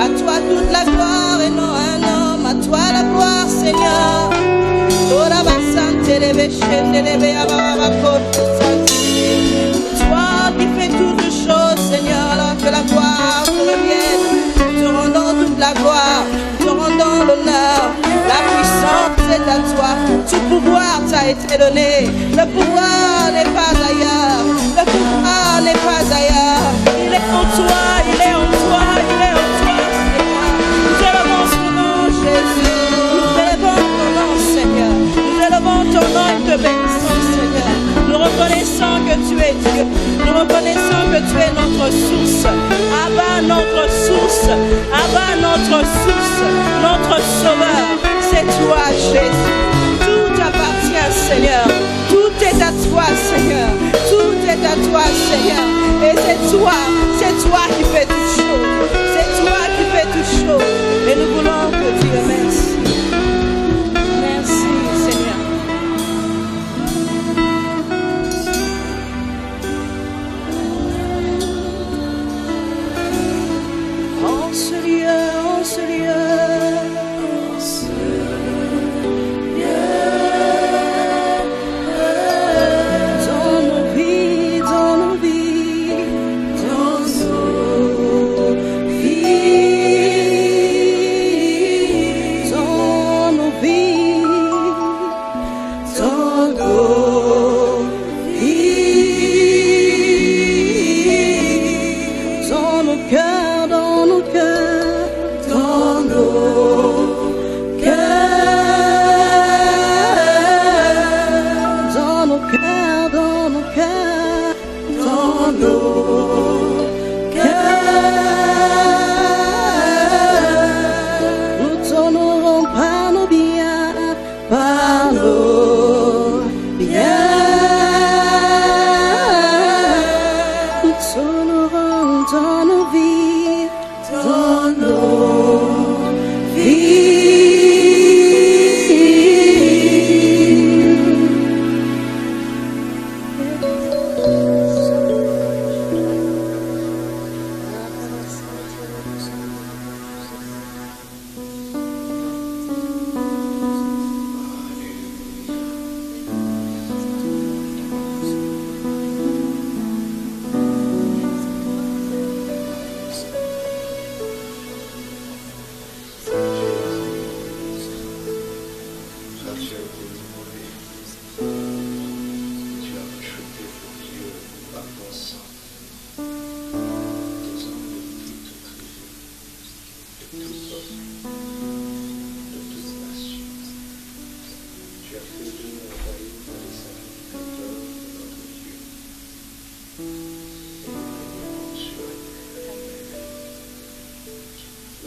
À toi toute la gloire et non un homme. À toi la gloire, Seigneur. Toi qui fais toutes choses, Seigneur, alors que la gloire te revienne. Te rendons toute la gloire, te rendons l'honneur. La puissance est à toi. Tout pouvoir t'a été donné. Le pouvoir n'est pas ailleurs. Le pouvoir n'est pas ailleurs. Il est en toi, il est en toi, il est en toi, Seigneur. Nous élevons son nom, Jésus. Nous élevons ton nom, Seigneur. Nous élevons ton nom et te bénissons, Seigneur. Nous reconnaissons que tu es Dieu. Nous reconnaissons que tu es notre source. Abba, notre source. Abba, notre source. Notre sauveur. C'est toi, Jésus. Tout appartient, Seigneur. Tout est à toi, Seigneur. Tout est à toi, Seigneur. Et c'est toi qui fais toutes choses. C'est toi qui fais toutes choses. Et nous voulons que Dieu merci. Merci, Seigneur. En ce lieu, en ce lieu.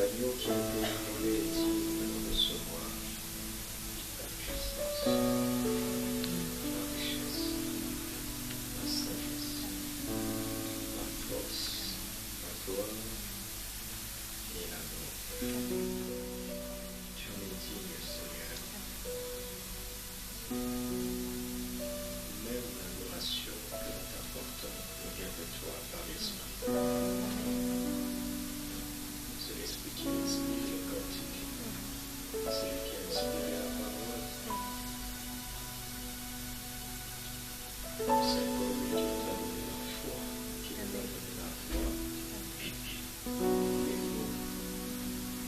l'agneau qui a été immolé est digne de recevoir la puissance, la richesse, la sagesse, la force, la gloire et l'amour. Tu en es digne, Seigneur. Même l'adoration que nous t'apportons vient de toi par l'Esprit. C'est l'Esprit qui inspire le cantique. C'est lui qui a inspiré la parole. C'est pour lui qui nous a donné la foi, qui nous a donné la foi. Et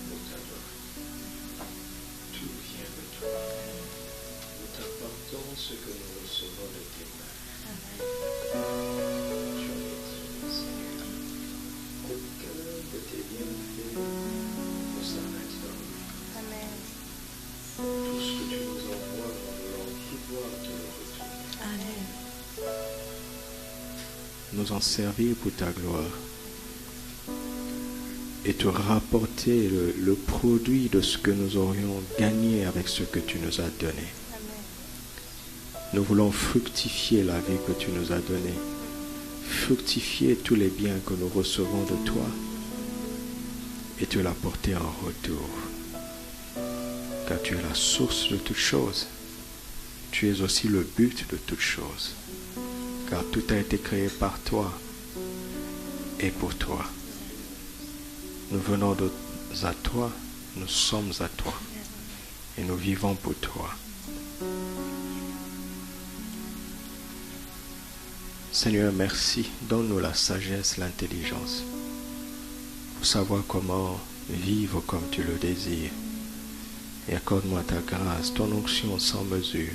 nous t'adorons. Tout vient de toi. Nous t'apportons ce que nous recevons de tes mains. Tu en es digne, Seigneur. Aucun de tes bienfaits ne s'arrête dans nous. Tout ce que tu nous envoies, nous voulons pouvoir te le retourner. Nous en servir pour ta gloire et te rapporter le produit de ce que nous aurions gagné avec ce que tu nous as donné. Nous voulons fructifier la vie que tu nous as donnée, fructifier tous les biens que nous recevons de toi et te l'apporter en retour. Car tu es la source de toutes choses. Tu es aussi le but de toutes choses. Car tout a été créé par toi et pour toi. Nous venons à toi, nous sommes à toi et nous vivons pour toi. Seigneur, merci. Donne-nous la sagesse, l'intelligence pour savoir comment vivre comme tu le désires. Et accorde-moi ta grâce, ton onction sans mesure,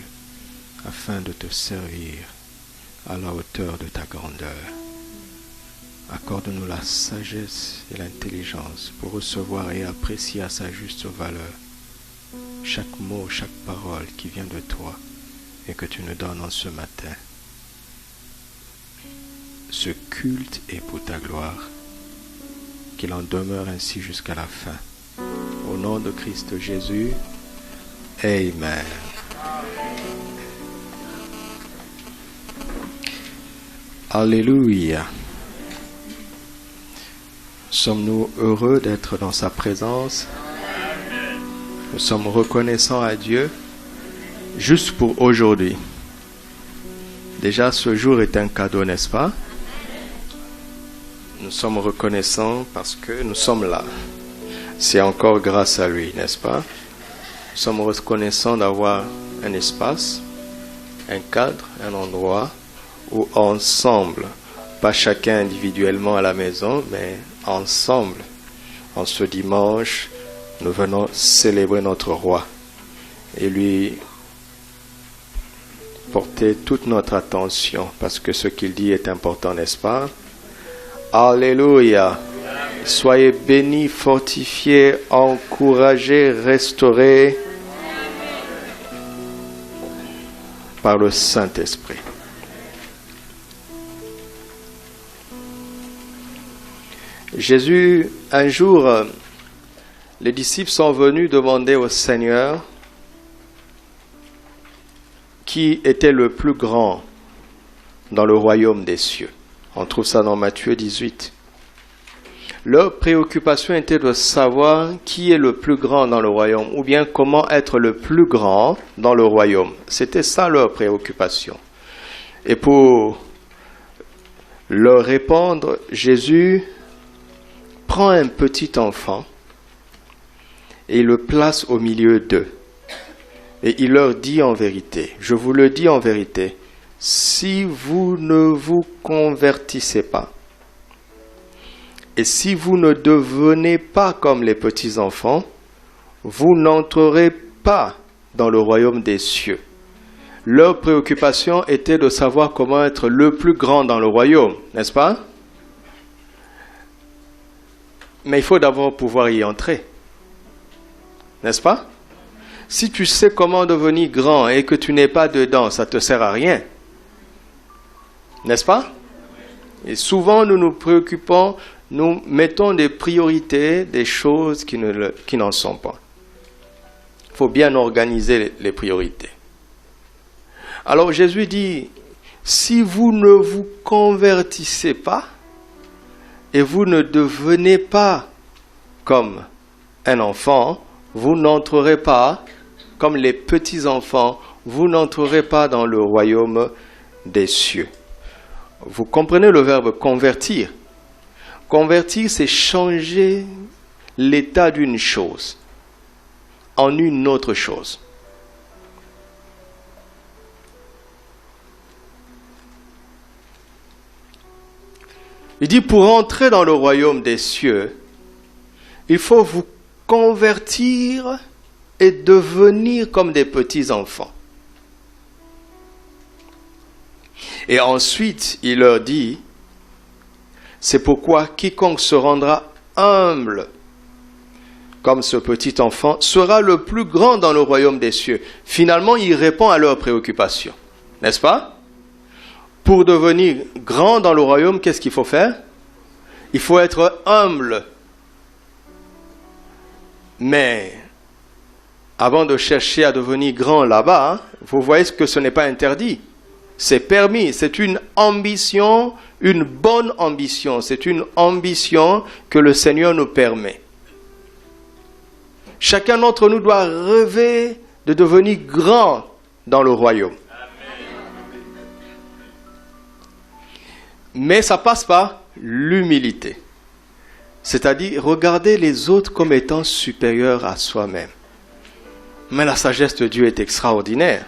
afin de te servir à la hauteur de ta grandeur. Accorde-nous la sagesse et l'intelligence pour recevoir et apprécier à sa juste valeur chaque mot, chaque parole qui vient de toi et que tu nous donnes en ce matin. Ce culte est pour ta gloire, qu'il en demeure ainsi jusqu'à la fin. Au nom de Christ Jésus, Amen. Alléluia. Sommes-nous heureux d'être dans sa présence? Nous sommes reconnaissants à Dieu juste pour aujourd'hui. Déjà, ce jour est un cadeau, n'est-ce pas? Nous sommes reconnaissants parce que nous sommes là. C'est encore grâce à lui, n'est-ce pas? Nous sommes reconnaissants d'avoir un espace, un cadre, un endroit où ensemble, pas chacun individuellement à la maison, mais ensemble, en ce dimanche, nous venons célébrer notre roi et lui porter toute notre attention parce que ce qu'il dit est important, n'est-ce pas? Alléluia. Soyez bénis, fortifiés, encouragés, restaurés par le Saint-Esprit. Jésus, un jour, les disciples sont venus demander au Seigneur qui était le plus grand dans le royaume des cieux. On trouve ça dans Matthieu 18. Leur préoccupation était de savoir qui est le plus grand dans le royaume, ou bien comment être le plus grand dans le royaume. C'était ça leur préoccupation. Et pour leur répondre, Jésus prend un petit enfant et il le place au milieu d'eux. Et il leur dit en vérité, je vous le dis en vérité, si vous ne vous convertissez pas, et si vous ne devenez pas comme les petits-enfants, vous n'entrerez pas dans le royaume des cieux. Leur préoccupation était de savoir comment être le plus grand dans le royaume, n'est-ce pas? Mais il faut d'abord pouvoir y entrer, n'est-ce pas? Si tu sais comment devenir grand et que tu n'es pas dedans, ça ne te sert à rien, n'est-ce pas? Et souvent nous nous préoccupons nous mettons des priorités, des choses qui n'en sont pas. Il faut bien organiser les priorités. Alors Jésus dit, si vous ne vous convertissez pas et vous ne devenez pas comme un enfant, vous n'entrerez pas, comme les petits-enfants, vous n'entrerez pas dans le royaume des cieux. Vous comprenez le verbe convertir? Convertir, c'est changer l'état d'une chose en une autre chose. Il dit, pour entrer dans le royaume des cieux, il faut vous convertir et devenir comme des petits-enfants. Et ensuite, il leur dit, c'est pourquoi quiconque se rendra humble comme ce petit enfant sera le plus grand dans le royaume des cieux. Finalement, il répond à leurs préoccupations, n'est-ce pas? Pour devenir grand dans le royaume, qu'est-ce qu'il faut faire? Il faut être humble. Mais avant de chercher à devenir grand là-bas, vous voyez que ce n'est pas interdit. C'est permis, c'est une ambition, une bonne ambition. C'est une ambition que le Seigneur nous permet. Chacun d'entre nous doit rêver de devenir grand dans le royaume. Mais ça passe par l'humilité. C'est-à-dire regarder les autres comme étant supérieurs à soi-même. Mais la sagesse de Dieu est extraordinaire.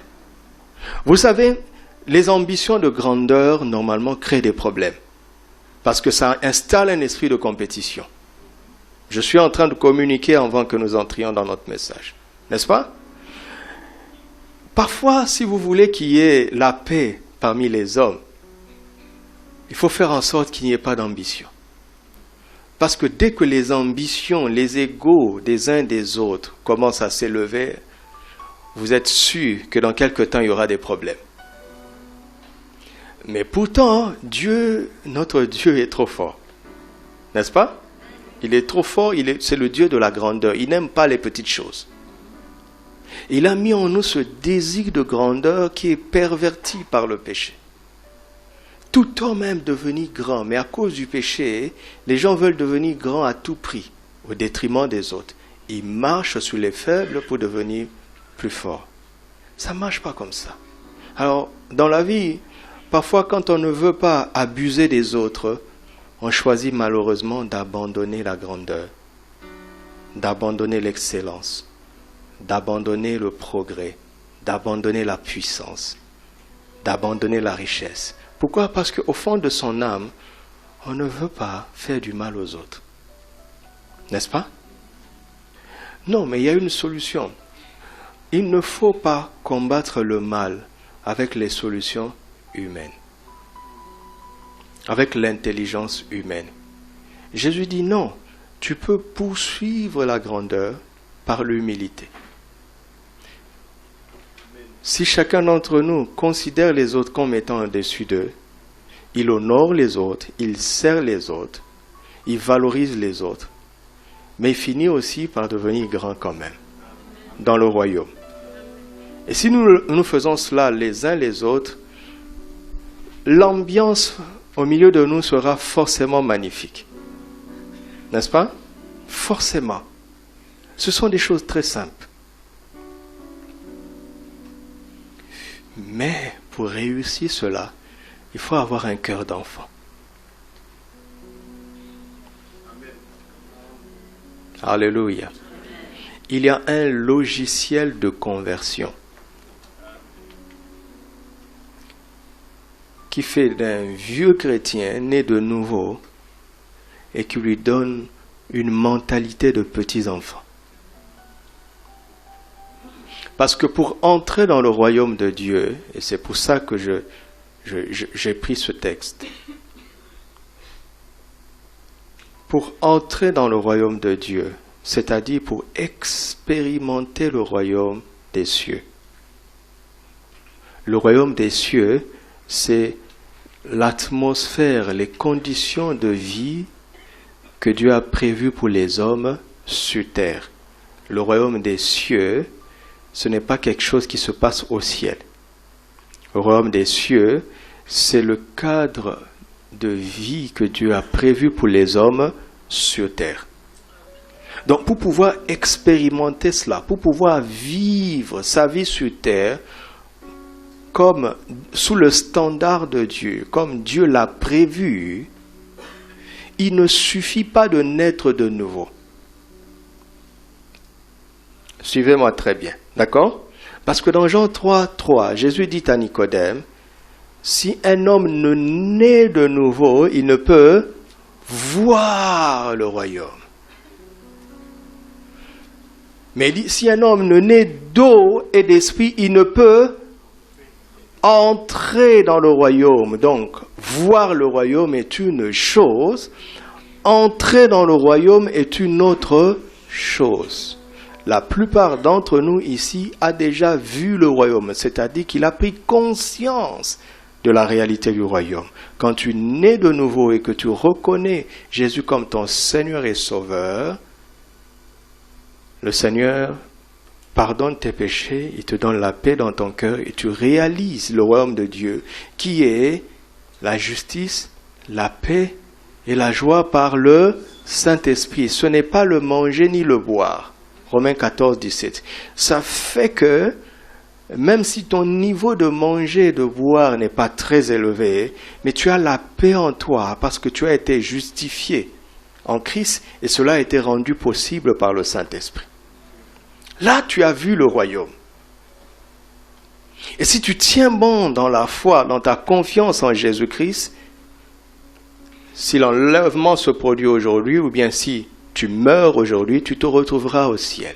Vous savez, les ambitions de grandeur, normalement, créent des problèmes. Parce que ça installe un esprit de compétition. Je suis en train de communiquer avant que nous entrions dans notre message. N'est-ce pas? Parfois, si vous voulez qu'il y ait la paix parmi les hommes, il faut faire en sorte qu'il n'y ait pas d'ambition. Parce que dès que les ambitions, les égos des uns des autres commencent à s'élever, vous êtes sûr que dans quelque temps, il y aura des problèmes. Mais pourtant, Dieu, notre Dieu est trop fort. N'est-ce pas? Il est trop fort, c'est le Dieu de la grandeur. Il n'aime pas les petites choses. Il a mis en nous ce désir de grandeur qui est perverti par le péché. Tout homme aime devenir grand, mais à cause du péché, les gens veulent devenir grands à tout prix, au détriment des autres. Ils marchent sur les faibles pour devenir plus forts. Ça ne marche pas comme ça. Alors, dans la vie, parfois quand on ne veut pas abuser des autres, on choisit malheureusement d'abandonner la grandeur, d'abandonner l'excellence, d'abandonner le progrès, d'abandonner la puissance, d'abandonner la richesse. Pourquoi? Parce qu'au fond de son âme, on ne veut pas faire du mal aux autres. N'est-ce pas? Non, mais il y a une solution. Il ne faut pas combattre le mal avec les solutions humaines, avec l'intelligence humaine. Jésus dit non, tu peux poursuivre la grandeur par l'humilité. Si chacun d'entre nous considère les autres comme étant au-dessus d'eux, il honore les autres, il sert les autres, il valorise les autres, mais il finit aussi par devenir grand quand même, dans le royaume. Et si nous faisons cela les uns les autres, l'ambiance au milieu de nous sera forcément magnifique. N'est-ce pas? Forcément. Ce sont des choses très simples. Mais pour réussir cela, il faut avoir un cœur d'enfant. Alléluia. Il y a un logiciel de conversion qui fait d'un vieux chrétien né de nouveau et qui lui donne une mentalité de petits enfants. Parce que pour entrer dans le royaume de Dieu, et c'est pour ça que j'ai pris ce texte, pour entrer dans le royaume de Dieu, c'est-à-dire pour expérimenter le royaume des cieux. Le royaume des cieux, c'est l'atmosphère, les conditions de vie que Dieu a prévu pour les hommes sur terre. Le royaume des cieux, ce n'est pas quelque chose qui se passe au ciel. Le royaume des cieux, c'est le cadre de vie que Dieu a prévu pour les hommes sur terre. Donc pour pouvoir expérimenter cela, pour pouvoir vivre sa vie sur terre comme sous le standard de Dieu, comme Dieu l'a prévu, il ne suffit pas de naître de nouveau. Suivez-moi très bien, d'accord? Parce que dans Jean 3, Jésus dit à Nicodème, si un homme ne naît de nouveau, il ne peut voir le royaume. Mais il dit, si un homme ne naît d'eau et d'esprit, il ne peut entrer dans le royaume. Donc, voir le royaume est une chose, entrer dans le royaume est une autre chose. La plupart d'entre nous ici a déjà vu le royaume, c'est-à-dire qu'il a pris conscience de la réalité du royaume. Quand tu nais de nouveau et que tu reconnais Jésus comme ton Seigneur et Sauveur, le Seigneur pardonne tes péchés, il te donne la paix dans ton cœur et tu réalises le royaume de Dieu qui est la justice, la paix et la joie par le Saint-Esprit. Ce n'est pas le manger ni le boire. Romains 14, 17. Ça fait que même si ton niveau de manger et de boire n'est pas très élevé, mais tu as la paix en toi parce que tu as été justifié en Christ et cela a été rendu possible par le Saint-Esprit. Là, tu as vu le royaume. Et si tu tiens bon dans la foi, dans ta confiance en Jésus-Christ, si l'enlèvement se produit aujourd'hui, ou bien si tu meurs aujourd'hui, tu te retrouveras au ciel.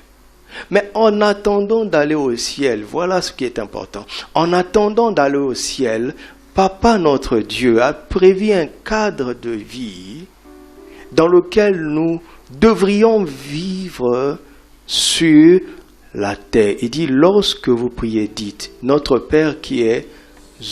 Mais en attendant d'aller au ciel, voilà ce qui est important. En attendant d'aller au ciel, Papa notre Dieu a prévu un cadre de vie dans lequel nous devrions vivre sur la terre. Il dit, lorsque vous priez, dites, notre Père qui est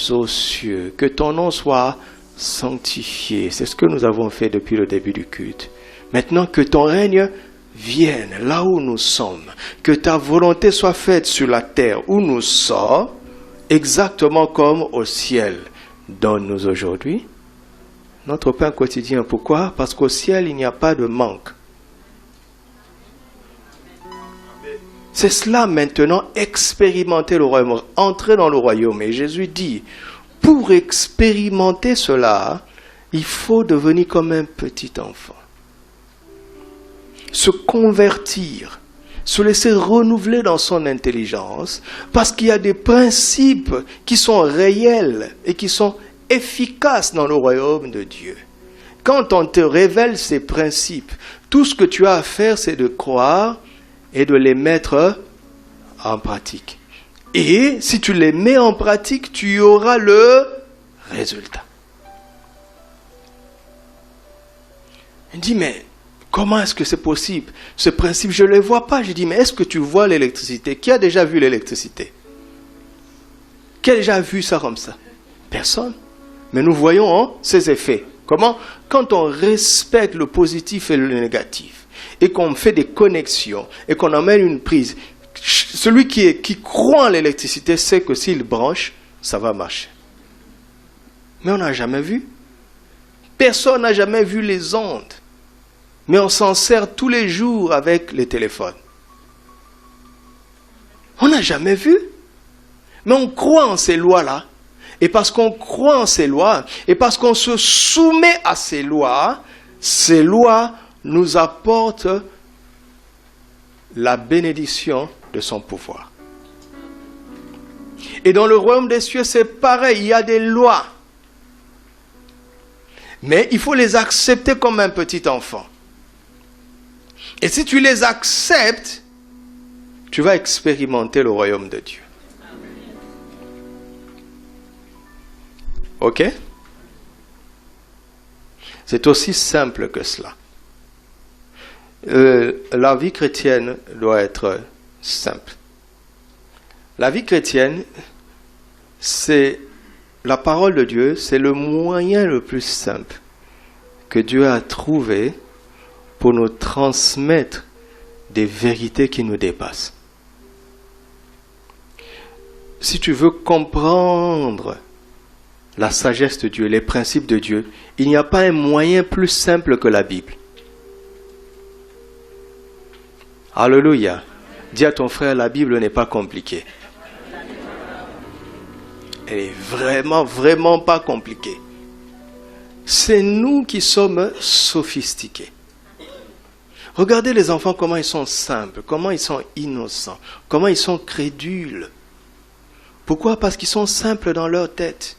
aux cieux, que ton nom soit sanctifié. C'est ce que nous avons fait depuis le début du culte. Maintenant que ton règne vienne là où nous sommes, que ta volonté soit faite sur la terre où nous sommes, exactement comme au ciel. Donne-nous aujourd'hui notre pain quotidien. Pourquoi? Parce qu'au ciel, il n'y a pas de manque. C'est cela maintenant, expérimenter le royaume, entrer dans le royaume. Et Jésus dit, pour expérimenter cela, il faut devenir comme un petit enfant. Se convertir, se laisser renouveler dans son intelligence, parce qu'il y a des principes qui sont réels et qui sont efficaces dans le royaume de Dieu. Quand on te révèle ces principes, tout ce que tu as à faire, c'est de croire et de les mettre en pratique. Et si tu les mets en pratique, tu auras le résultat. Il dit, mais comment est-ce que c'est possible? Ce principe, je ne le vois pas. Je dis, mais est-ce que tu vois l'électricité? Qui a déjà vu l'électricité? Qui a déjà vu ça comme ça? Personne. Mais nous voyons ses effets. Comment? Quand on respecte le positif et le négatif, et qu'on fait des connexions, et qu'on emmène une prise, celui qui croit en l'électricité sait que s'il branche, ça va marcher. Mais on n'a jamais vu. Personne n'a jamais vu les ondes. Mais on s'en sert tous les jours avec les téléphones. On n'a jamais vu. Mais on croit en ces lois-là. Et parce qu'on croit en ces lois, et parce qu'on se soumet à ces lois nous apportent la bénédiction de son pouvoir. Et dans le royaume des cieux, c'est pareil, il y a des lois. Mais il faut les accepter comme un petit enfant. Et si tu les acceptes, tu vas expérimenter le royaume de Dieu. Ok? C'est aussi simple que cela. La vie chrétienne doit être simple. La vie chrétienne, c'est la parole de Dieu, c'est le moyen le plus simple que Dieu a trouvé pour nous transmettre des vérités qui nous dépassent. Si tu veux comprendre la sagesse de Dieu, les principes de Dieu, il n'y a pas un moyen plus simple que la Bible. Alléluia. Dis à ton frère, la Bible n'est pas compliquée. Elle est vraiment, vraiment pas compliquée. C'est nous qui sommes sophistiqués. Regardez les enfants, comment ils sont simples, comment ils sont innocents, comment ils sont crédules. Pourquoi? Parce qu'ils sont simples dans leur tête.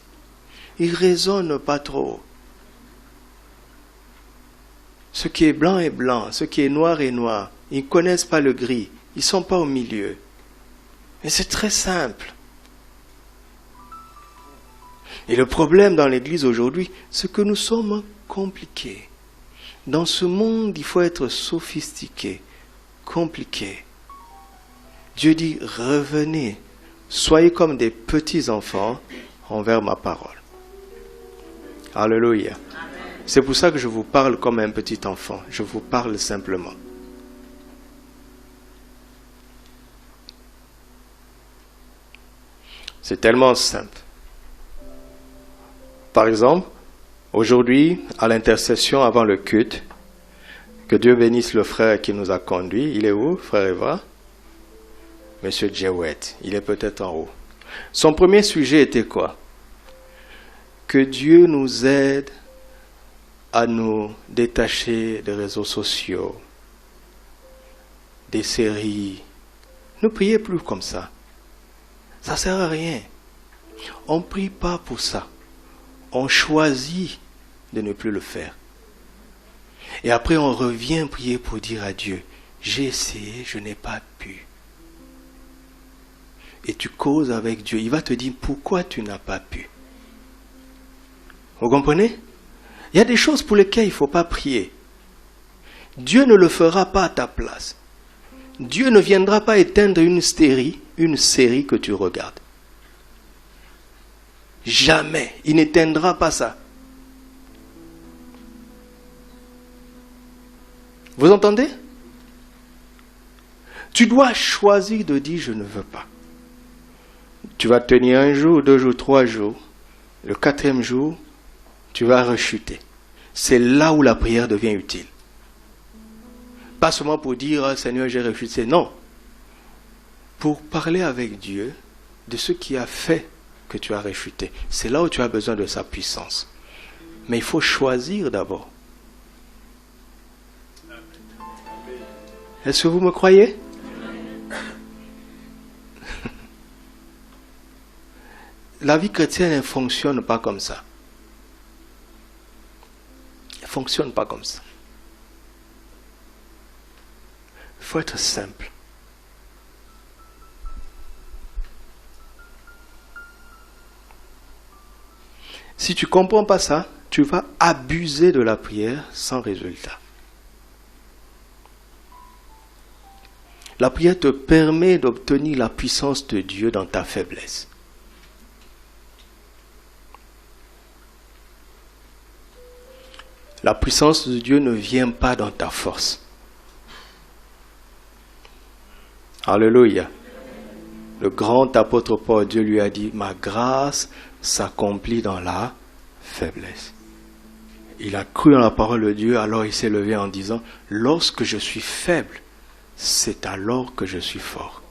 Ils ne raisonnent pas trop. Ce qui est blanc est blanc, ce qui est noir est noir. Ils ne connaissent pas le gris, ils ne sont pas au milieu. Mais c'est très simple. Et le problème dans l'Église aujourd'hui, c'est que nous sommes compliqués. Dans ce monde, il faut être sophistiqué, compliqué. Dieu dit, revenez, soyez comme des petits enfants envers ma parole. Alléluia. C'est pour ça que je vous parle comme un petit enfant. Je vous parle simplement. C'est tellement simple. Par exemple, aujourd'hui, à l'intercession avant le culte, que Dieu bénisse le frère qui nous a conduits. Il est où, frère Eva? Monsieur Jewett. Il est peut-être en haut. Son premier sujet était quoi? Que Dieu nous aide à nous détacher des réseaux sociaux, des séries. Ne priez plus comme ça. Ça ne sert à rien. On ne prie pas pour ça. On choisit de ne plus le faire. Et après, on revient prier pour dire à Dieu, j'ai essayé, je n'ai pas pu. Et tu causes avec Dieu. Il va te dire, pourquoi tu n'as pas pu? Vous comprenez? Il y a des choses pour lesquelles il ne faut pas prier. Dieu ne le fera pas à ta place. Dieu ne viendra pas éteindre une série que tu regardes. Jamais. Il n'éteindra pas ça. Vous entendez? Tu dois choisir de dire je ne veux pas. Tu vas tenir 1 jour, 2 jours, 3 jours. Le 4e jour, tu vas rechuter. C'est là où la prière devient utile. Pas seulement pour dire Seigneur, j'ai rechuté. Non. Pour parler avec Dieu de ce qui a fait que tu as rechuté. C'est là où tu as besoin de sa puissance. Mais il faut choisir d'abord. Est-ce que vous me croyez? La vie chrétienne ne fonctionne pas comme ça. Elle ne fonctionne pas comme ça. Il faut être simple. Si tu ne comprends pas ça, tu vas abuser de la prière sans résultat. La prière te permet d'obtenir la puissance de Dieu dans ta faiblesse. La puissance de Dieu ne vient pas dans ta force. Alléluia. Le grand apôtre Paul, Dieu lui a dit, ma grâce s'accomplit dans la faiblesse. Il a cru en la parole de Dieu, alors il s'est levé en disant, lorsque je suis faible, c'est alors que je suis fort.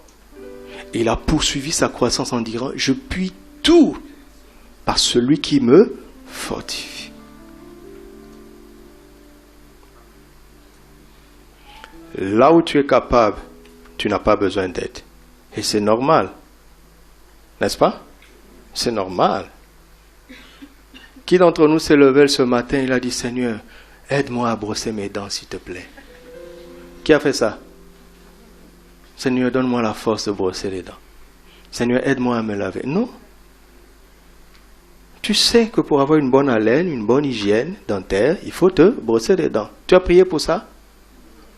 Et il a poursuivi sa croissance en disant, je puis tout par celui qui me fortifie. Là où tu es capable, tu n'as pas besoin d'aide. Et c'est normal. N'est-ce pas? C'est normal. Qui d'entre nous s'est levé ce matin, il a dit, Seigneur, aide-moi à brosser mes dents, s'il te plaît. Qui a fait ça? Seigneur, donne-moi la force de brosser les dents. Seigneur, aide-moi à me laver. Non. Tu sais que pour avoir une bonne haleine, une bonne hygiène dentaire, il faut te brosser les dents. Tu as prié pour ça?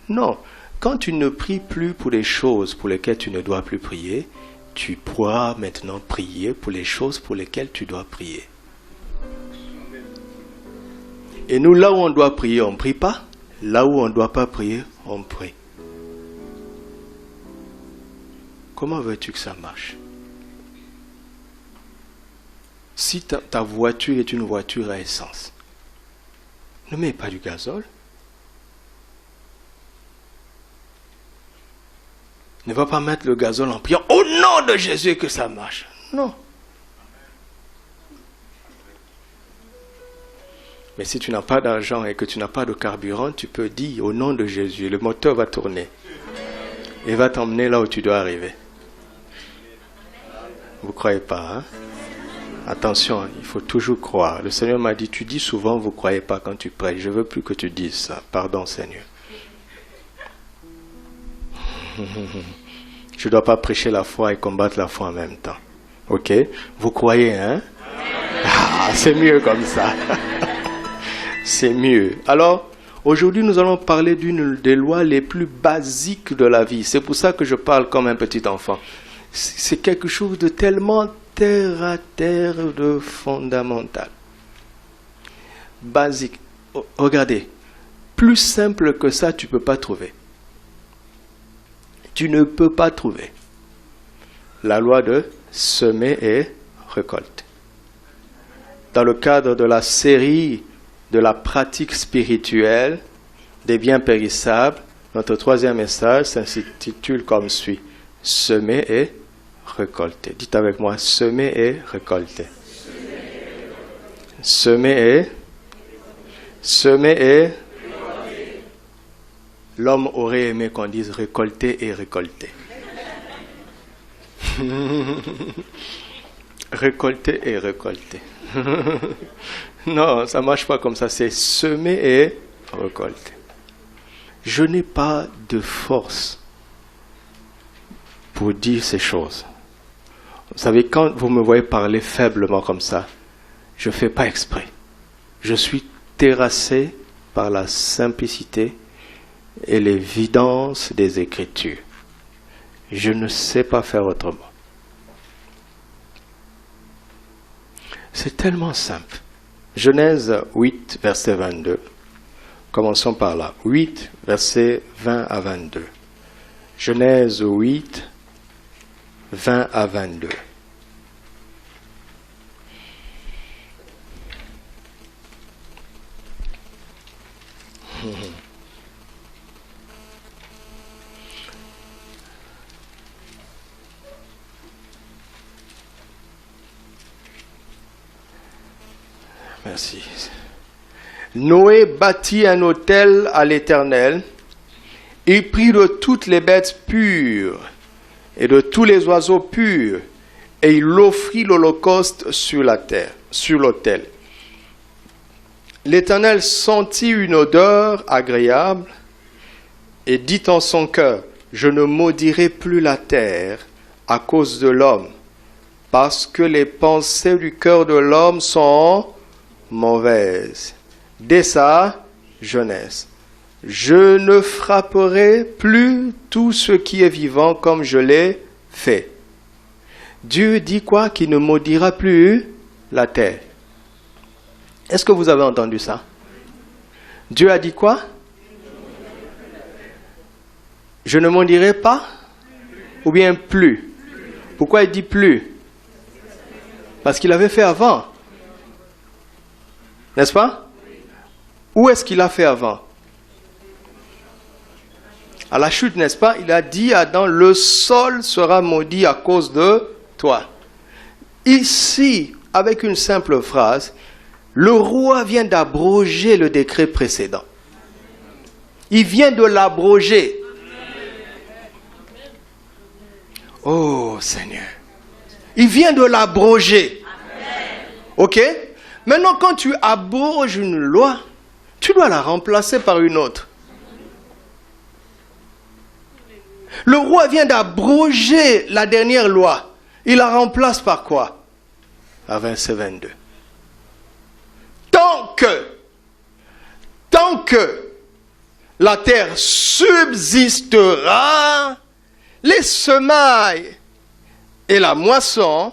Non. Quand tu ne pries plus pour les choses pour lesquelles tu ne dois plus prier, tu pourras maintenant prier pour les choses pour lesquelles tu dois prier. Et nous, là où on doit prier, on ne prie pas. Là où on ne doit pas prier, on prie. Comment veux-tu que ça marche? Si ta voiture est une voiture à essence, ne mets pas du gazole. Ne va pas mettre le gazole en priant au nom de Jésus que ça marche. Non. Mais si tu n'as pas d'argent et que tu n'as pas de carburant, tu peux dire au nom de Jésus, le moteur va tourner et va t'emmener là où tu dois arriver. Vous ne croyez pas, hein? Attention, il faut toujours croire. Le Seigneur m'a dit, tu dis souvent, vous ne croyez pas quand tu prêches. Je ne veux plus que tu dises ça. Pardon, Seigneur. Je ne dois pas prêcher la foi et combattre la foi en même temps. Ok? Vous croyez, hein? Ah, c'est mieux comme ça. C'est mieux. Alors, aujourd'hui, nous allons parler d'une des lois les plus basiques de la vie. C'est pour ça que je parle comme un petit enfant. C'est quelque chose de tellement terre à terre, de fondamental. Basique. Oh, regardez, plus simple que ça, tu ne peux pas trouver. Tu ne peux pas trouver la loi de semer et récolter. Dans le cadre de la série de la pratique spirituelle des biens périssables, notre troisième message s'intitule comme suit: semer et récolter. Dites avec moi: semer et récolter. Semer et l'homme aurait aimé qu'on dise récolter et récolter. Récolter et récolter. Non, ça ne marche pas comme ça. C'est semer et récolter. Je n'ai pas de force pour dire ces choses. Vous savez, quand vous me voyez parler faiblement comme ça, je ne fais pas exprès. Je suis terrassé par la simplicité et l'évidence des Écritures. Je ne sais pas faire autrement. C'est tellement simple. Genèse 8, verset 22. Commençons par là. 8, verset 20 à 22. Genèse 8, 20 à 22. Merci. Noé bâtit un autel à l'Éternel. Il prit de toutes les bêtes pures et de tous les oiseaux purs, et il offrit l'holocauste sur la terre, sur l'autel. L'Éternel sentit une odeur agréable et dit en son cœur: je ne maudirai plus la terre à cause de l'homme, parce que les pensées du cœur de l'homme sont mauvaises dès sa jeunesse. Je ne frapperai plus tout ce qui est vivant comme je l'ai fait. Dieu dit quoi? Qu'il ne maudira plus la terre. Est-ce que vous avez entendu ça? Dieu a dit quoi? Je ne maudirai pas? Ou bien plus? Pourquoi il dit plus? Parce qu'il avait fait avant. N'est-ce pas? Où est-ce qu'il a fait avant? À la chute, n'est-ce pas? Il a dit à Adam: le sol sera maudit à cause de toi. Ici, avec une simple phrase, le roi vient d'abroger le décret précédent. Il vient de l'abroger. Oh Seigneur. Il vient de l'abroger. Ok? Maintenant, quand tu abroges une loi, tu dois la remplacer par une autre. Le roi vient d'abroger la dernière loi. Il la remplace par quoi? À verset 22. Tant que la terre subsistera, les semailles et la moisson,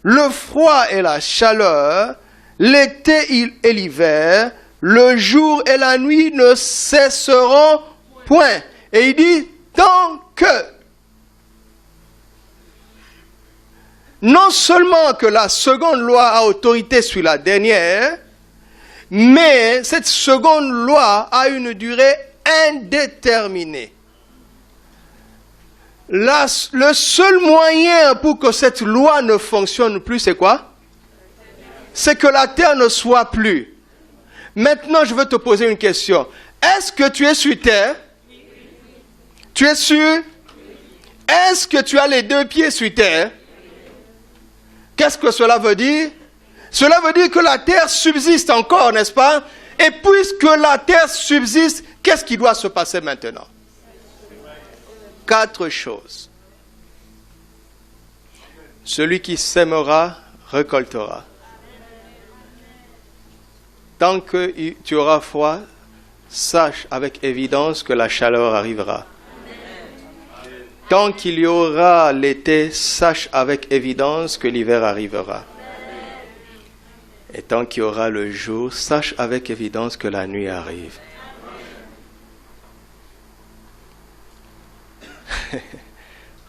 le froid et la chaleur, l'été et l'hiver, le jour et la nuit ne cesseront point. Et il dit, tant que, non seulement que la seconde loi a autorité sur la dernière, mais cette seconde loi a une durée indéterminée. Le seul moyen pour que cette loi ne fonctionne plus, c'est quoi? C'est que la terre ne soit plus. Maintenant, je veux te poser une question. Est-ce que tu es sur terre? Tu es sûr? Est-ce que tu as les deux pieds sur terre? Qu'est-ce que cela veut dire? Cela veut dire que la terre subsiste encore, n'est-ce pas? Et puisque la terre subsiste, qu'est-ce qui doit se passer maintenant? 4 choses. Celui qui sèmera, récoltera. Tant que tu auras froid, sache avec évidence que la chaleur arrivera. Tant qu'il y aura l'été, sache avec évidence que l'hiver arrivera. Et tant qu'il y aura le jour, sache avec évidence que la nuit arrive.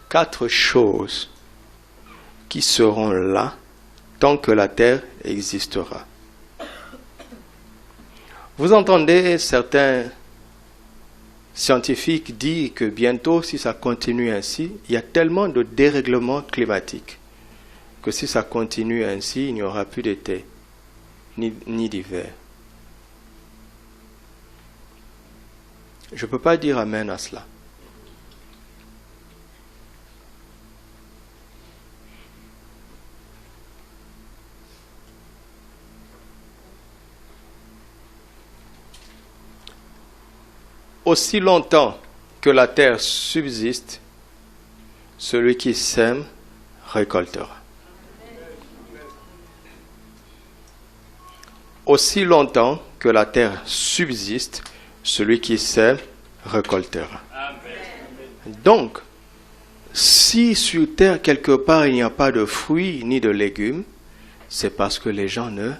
Quatre choses qui seront là tant que la terre existera. Vous entendez certains scientifiques dire que bientôt, si ça continue ainsi, il y a tellement de dérèglements climatiques que si ça continue ainsi, il n'y aura plus d'été ni d'hiver. Je ne peux pas dire amen à cela. Aussi longtemps que la terre subsiste, celui qui sème récoltera. Aussi longtemps que la terre subsiste, celui qui sème récoltera. Donc, si sur terre quelque part il n'y a pas de fruits ni de légumes, c'est parce que les gens ne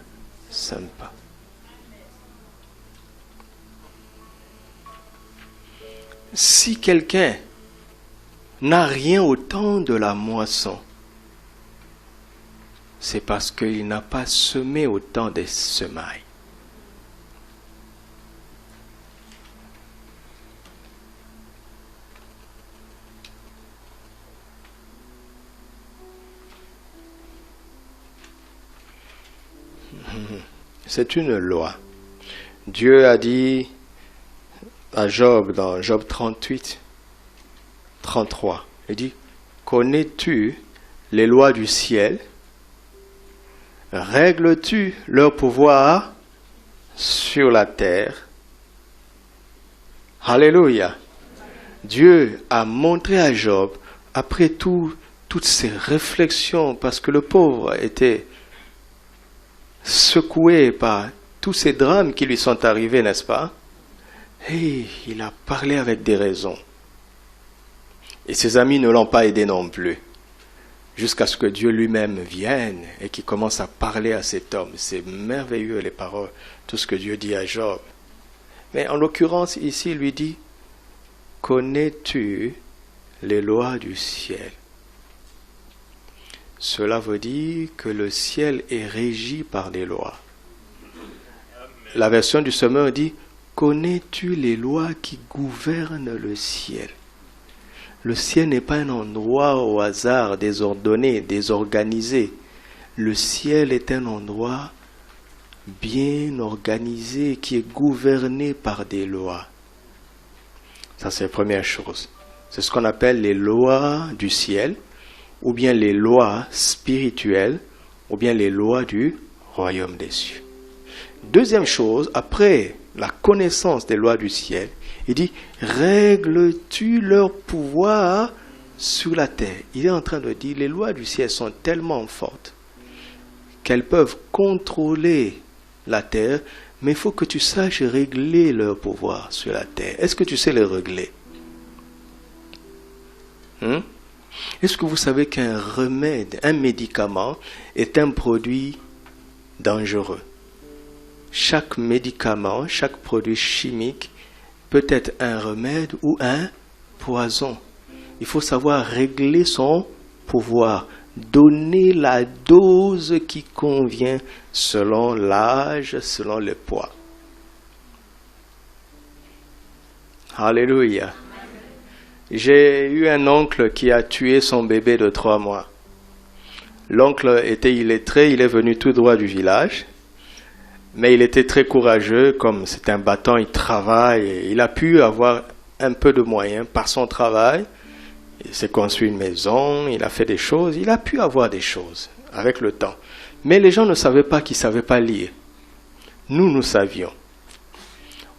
sèment pas. Si quelqu'un n'a rien au temps de la moisson, c'est parce qu'il n'a pas semé au temps des semailles. C'est une loi. Dieu a dit à Job, dans Job 38, 33, il dit, connais-tu les lois du ciel? Règles-tu leur pouvoir sur la terre? Alléluia. Dieu a montré à Job, après toutes ces réflexions, parce que le pauvre était secoué par tous ces drames qui lui sont arrivés, n'est-ce pas? Et il a parlé avec des raisons. Et ses amis ne l'ont pas aidé non plus. Jusqu'à ce que Dieu lui-même vienne et qu'il commence à parler à cet homme. C'est merveilleux les paroles, tout ce que Dieu dit à Job. Mais en l'occurrence ici, il lui dit, connais-tu les lois du ciel? Cela veut dire que le ciel est régi par des lois. La version du Sommeur dit, connais-tu les lois qui gouvernent le ciel? Le ciel n'est pas un endroit au hasard, désordonné, désorganisé. Le ciel est un endroit bien organisé qui est gouverné par des lois. Ça, c'est la première chose. C'est ce qu'on appelle les lois du ciel, ou bien les lois spirituelles, ou bien les lois du royaume des cieux. Deuxième chose, après la connaissance des lois du ciel, il dit, règles-tu leur pouvoir sur la terre? Il est en train de dire, les lois du ciel sont tellement fortes qu'elles peuvent contrôler la terre, mais il faut que tu saches régler leur pouvoir sur la terre. Est-ce que tu sais les régler? Est-ce que vous savez qu'un remède, un médicament, est un produit dangereux? chaque médicament, chaque produit chimique peut être un remède ou un poison. Il faut savoir régler son pouvoir, donner la dose qui convient selon l'âge, selon le poids. Alléluia. J'ai eu un oncle qui a tué son bébé de 3 mois. L'oncle était illettré, il est venu tout droit du village, mais il était très courageux, comme c'est un battant, il travaille, et il a pu avoir un peu de moyens par son travail. Il s'est construit une maison, il a fait des choses, il a pu avoir des choses avec le temps. Mais les gens ne savaient pas qu'il ne savait pas lire. Nous savions.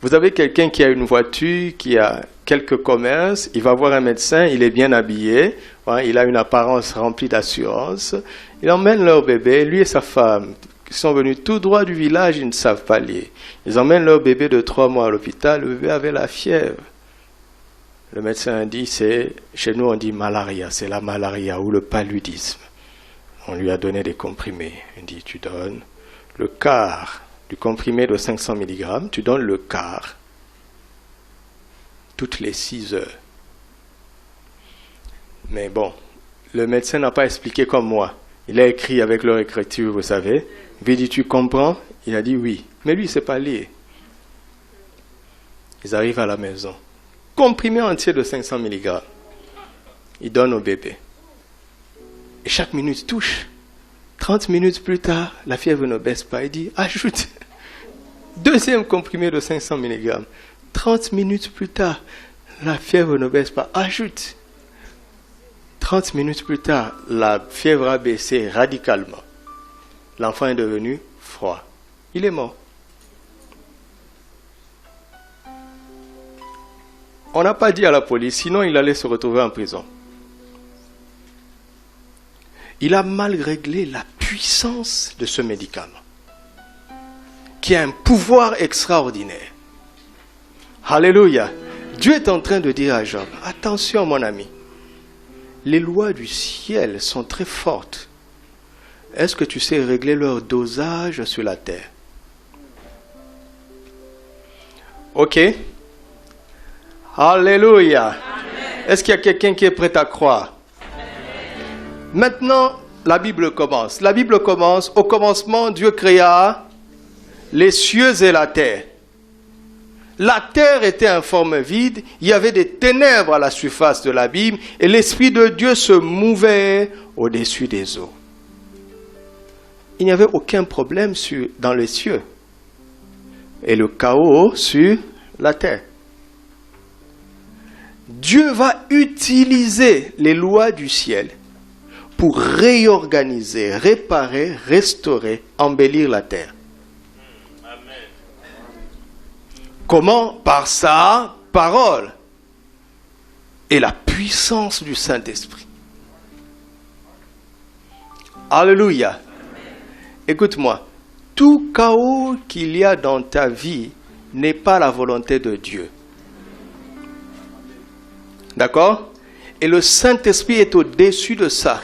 Vous avez quelqu'un qui a une voiture, qui a quelques commerces, il va voir un médecin, il est bien habillé, il a une apparence remplie d'assurance, il emmène leur bébé, lui et sa femme, qui sont venus tout droit du village, ils ne savent pas lire. Ils emmènent leur bébé de 3 mois à l'hôpital, le bébé avait la fièvre. Le médecin dit, chez nous on dit malaria, c'est la malaria ou le paludisme. On lui a donné des comprimés. Il dit, tu donnes le quart du comprimé de 500 mg, tu donnes le quart toutes les 6 heures. Mais bon, le médecin n'a pas expliqué comme moi. Il a écrit avec leur écriture, vous savez. Il lui dit, tu comprends? Il a dit oui. Mais lui, il ne sait pas lire. Ils arrivent à la maison. Comprimé entier de 500 mg. Il donne au bébé. Et chaque minute touche. 30 minutes plus tard, la fièvre ne baisse pas. Il dit, ajoute. Deuxième comprimé de 500 mg. 30 minutes plus tard, la fièvre ne baisse pas. Ajoute. 30 minutes plus tard, la fièvre a baissé radicalement. L'enfant est devenu froid. Il est mort. On n'a pas dit à la police, sinon il allait se retrouver en prison. Il a mal réglé la puissance de ce médicament, qui a un pouvoir extraordinaire. Alléluia. Dieu est en train de dire à Job, attention mon ami, les lois du ciel sont très fortes. Est-ce que tu sais régler leur dosage sur la terre? Ok. Alléluia. Amen. Est-ce qu'il y a quelqu'un qui est prêt à croire? Amen. Maintenant, la Bible commence. La Bible commence, au commencement, Dieu créa les cieux et la terre. La terre était en forme vide, il y avait des ténèbres à la surface de l'abîme et l'Esprit de Dieu se mouvait au-dessus des eaux. Il n'y avait aucun problème dans les cieux et le chaos sur la terre. Dieu va utiliser les lois du ciel pour réorganiser, réparer, restaurer, embellir la terre. Amen. Comment? Par sa parole et la puissance du Saint-Esprit. Alléluia. Amen. Écoute-moi, tout chaos qu'il y a dans ta vie n'est pas la volonté de Dieu. D'accord? Et le Saint-Esprit est au-dessus de ça.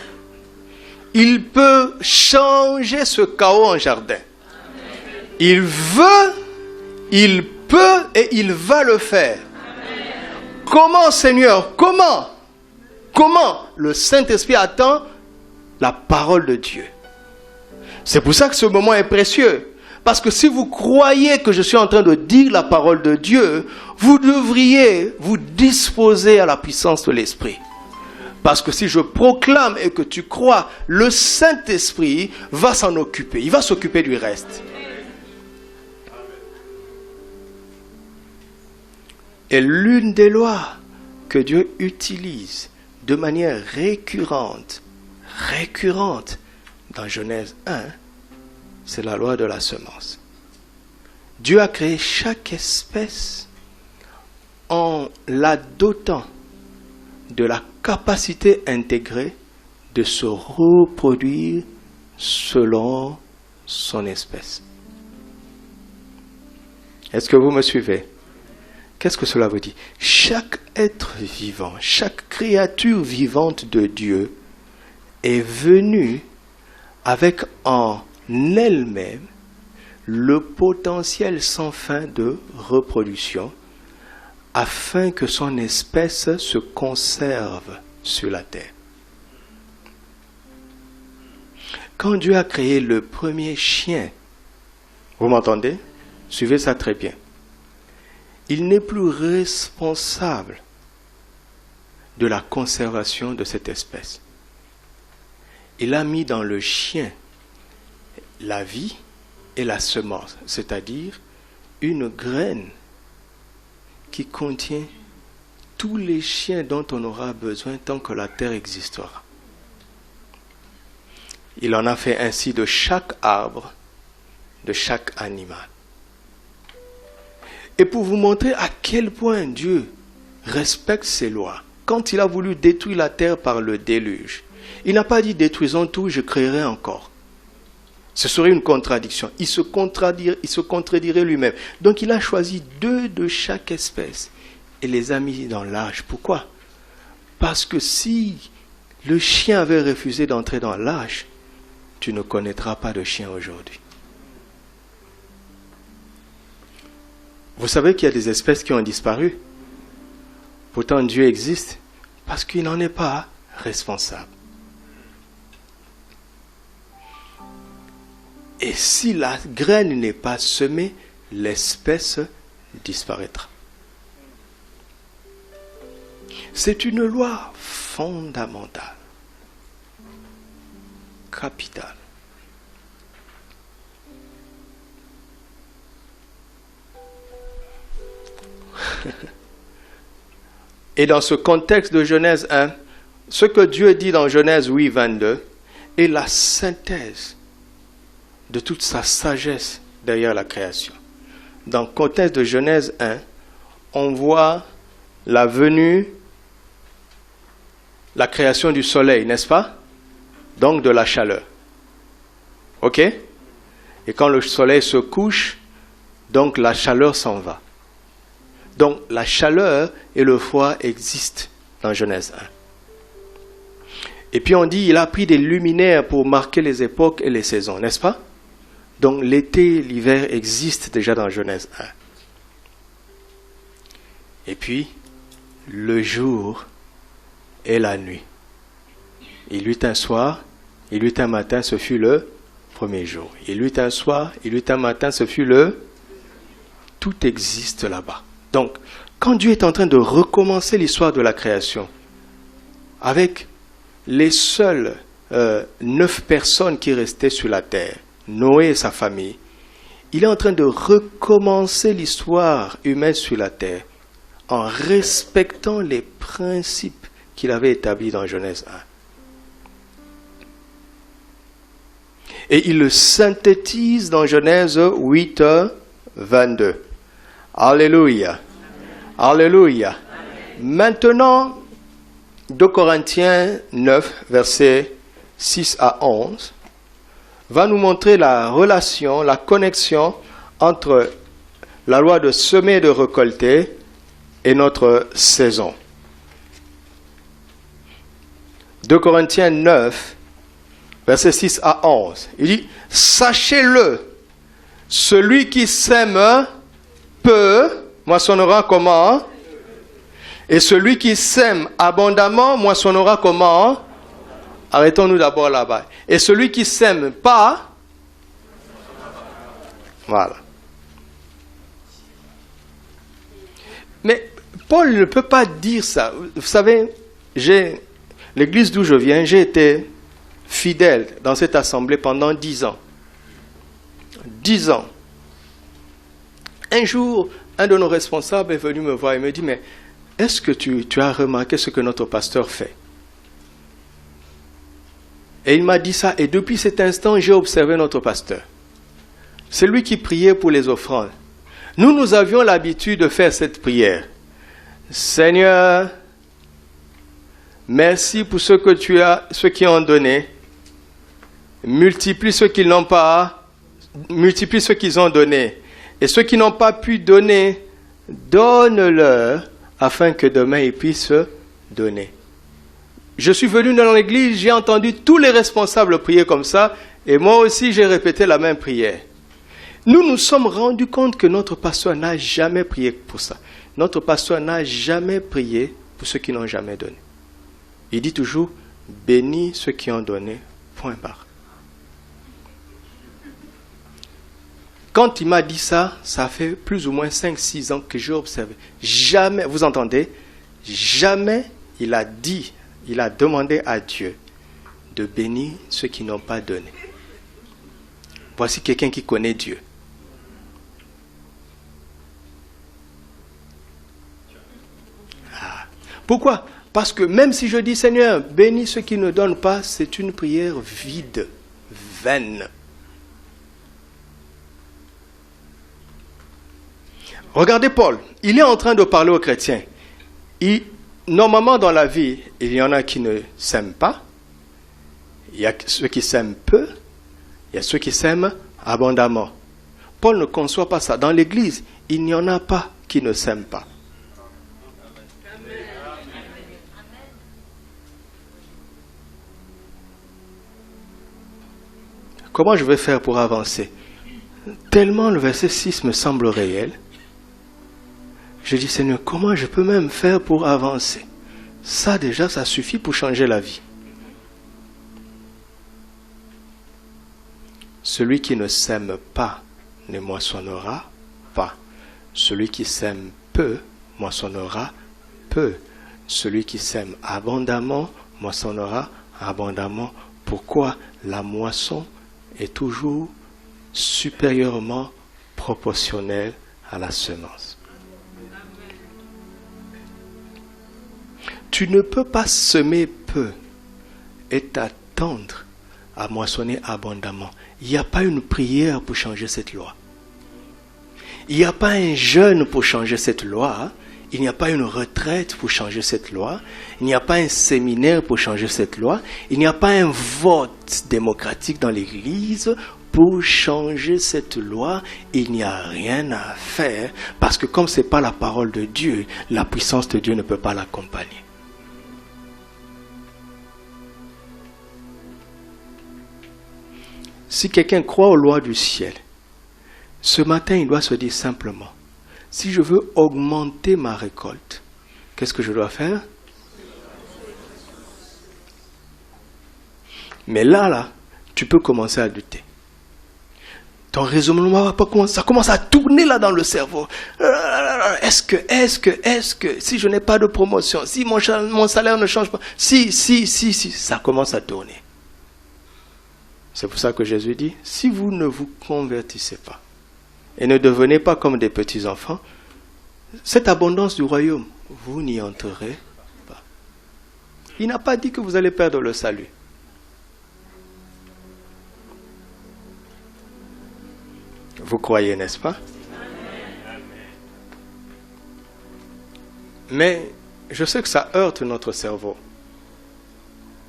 Il peut changer ce chaos en jardin. Il veut, il peut et il va le faire. Comment, Seigneur? Comment? Comment? Le Saint-Esprit attend la parole de Dieu. C'est pour ça que ce moment est précieux. Parce que si vous croyez que je suis en train de dire la parole de Dieu, vous devriez vous disposer à la puissance de l'Esprit. Parce que si je proclame et que tu crois, le Saint-Esprit va s'en occuper. Il va s'occuper du reste. Et l'une des lois que Dieu utilise de manière récurrente dans Genèse 1, c'est la loi de la semence. Dieu a créé chaque espèce en la dotant de la capacité intégrée de se reproduire selon son espèce. Est-ce que vous me suivez? Qu'est-ce que cela veut dire? Chaque être vivant, chaque créature vivante de Dieu est venue avec en elle-même le potentiel sans fin de reproduction afin que son espèce se conserve sur la terre. Quand Dieu a créé le premier chien, vous m'entendez? Suivez ça très bien. Il n'est plus responsable de la conservation de cette espèce. Il a mis dans le chien la vie et la semence, c'est-à-dire une graine qui contient tous les chiens dont on aura besoin tant que la terre existera. Il en a fait ainsi de chaque arbre, de chaque animal. Et pour vous montrer à quel point Dieu respecte ses lois, quand il a voulu détruire la terre par le déluge, il n'a pas dit détruisons tout, je créerai encore. Ce serait une contradiction. Il se contredirait lui-même. Donc il a choisi 2 de chaque espèce et les a mis dans l'arche. Pourquoi? Parce que si le chien avait refusé d'entrer dans l'arche, tu ne connaîtras pas de chien aujourd'hui. Vous savez qu'il y a des espèces qui ont disparu. Pourtant Dieu existe parce qu'il n'en est pas responsable. Et si la graine n'est pas semée, l'espèce disparaîtra. C'est une loi fondamentale, capitale. Et dans ce contexte de Genèse 1, ce que Dieu dit dans Genèse 8, 22 est la synthèse de toute sa sagesse derrière la création. Dans le contexte de Genèse 1, on voit la venue, la création du soleil, n'est-ce pas? Donc de la chaleur. Ok? Et quand le soleil se couche, donc la chaleur s'en va. Donc la chaleur et le froid existent dans Genèse 1. Et puis on dit, il a pris des luminaires pour marquer les époques et les saisons, n'est-ce pas? Donc l'été, l'hiver existent déjà dans Genèse 1. Et puis, le jour et la nuit. Il eut un soir, il eut un matin, ce fut le premier jour. Il eut un soir, il eut un matin, ce fut le... Tout existe là-bas. Donc, quand Dieu est en train de recommencer l'histoire de la création, avec les seules 9 personnes qui restaient sur la terre, Noé et sa famille, il est en train de recommencer l'histoire humaine sur la terre en respectant les principes qu'il avait établis dans Genèse 1. Et il le synthétise dans Genèse 8, 22. Alléluia. Alléluia. Maintenant, 2 Corinthiens 9, versets 6 à 11, va nous montrer la relation, la connexion entre la loi de semer et de récolter et notre saison. 2 Corinthiens 9, versets 6 à 11. Il dit, sachez-le, celui qui sème peu, moissonnera comment? Et celui qui sème abondamment, moissonnera comment? Arrêtons-nous d'abord là-bas. Et celui qui sème pas, voilà. Mais Paul ne peut pas dire ça. Vous savez, l'église d'où je viens, j'ai été fidèle dans cette assemblée pendant 10 ans. 10 ans. Un jour, un de nos responsables est venu me voir et me dit, mais est-ce que tu as remarqué ce que notre pasteur fait? Et il m'a dit ça, et depuis cet instant, j'ai observé notre pasteur. C'est lui qui priait pour les offrandes. Nous avions l'habitude de faire cette prière. Seigneur, merci pour ce que tu as, ceux qui ont donné. Multiplie ceux qui n'ont pas, multiplie ceux qu'ils ont donné. Et ceux qui n'ont pas pu donner, donne-leur afin que demain ils puissent donner. Je suis venu dans l'église, j'ai entendu tous les responsables prier comme ça, et moi aussi j'ai répété la même prière. Nous nous sommes rendus compte que notre pasteur n'a jamais prié pour ça. Notre pasteur n'a jamais prié pour ceux qui n'ont jamais donné. Il dit toujours, bénis ceux qui ont donné, point barre. Quand il m'a dit ça, ça fait plus ou moins 5-6 ans que j'ai observé. Jamais, vous entendez, jamais il a dit, il a demandé à Dieu de bénir ceux qui n'ont pas donné. Voici quelqu'un qui connaît Dieu. Ah. Pourquoi? Parce que même si je dis Seigneur, bénis ceux qui ne donnent pas, c'est une prière vide, vaine. Regardez Paul, il est en train de parler aux chrétiens. Normalement dans la vie, il y en a qui ne s'aiment pas. Il y a ceux qui s'aiment peu. Il y a ceux qui s'aiment abondamment. Paul ne conçoit pas ça. Dans l'Église, il n'y en a pas qui ne s'aiment pas. Comment je vais faire pour avancer? Tellement le verset 6 me semble réel. Je dis, Seigneur, comment je peux même faire pour avancer? Ça déjà, ça suffit pour changer la vie. Celui qui ne sème pas ne moissonnera pas. Celui qui sème peu moissonnera peu. Celui qui sème abondamment moissonnera abondamment. Pourquoi? La moisson est toujours supérieurement proportionnelle à la semence. Tu ne peux pas semer peu et t'attendre à moissonner abondamment. Il n'y a pas une prière pour changer cette loi. Il n'y a pas un jeûne pour changer cette loi. Il n'y a pas une retraite pour changer cette loi. Il n'y a pas un séminaire pour changer cette loi. Il n'y a pas un vote démocratique dans l'Église pour changer cette loi. Il n'y a rien à faire parce que comme ce n'est pas la parole de Dieu, la puissance de Dieu ne peut pas l'accompagner. Si quelqu'un croit aux lois du ciel, ce matin, il doit se dire simplement, si je veux augmenter ma récolte, qu'est-ce que je dois faire? Mais là, tu peux commencer à douter. Ton raisonnement va pas commencer, ça commence à tourner là dans le cerveau. Est-ce que, si je n'ai pas de promotion, si mon salaire ne change pas, si, ça commence à tourner. C'est pour ça que Jésus dit, si vous ne vous convertissez pas et ne devenez pas comme des petits-enfants, cette abondance du royaume, vous n'y entrerez pas. Il n'a pas dit que vous allez perdre le salut. Vous croyez, n'est-ce pas? Mais je sais que ça heurte notre cerveau.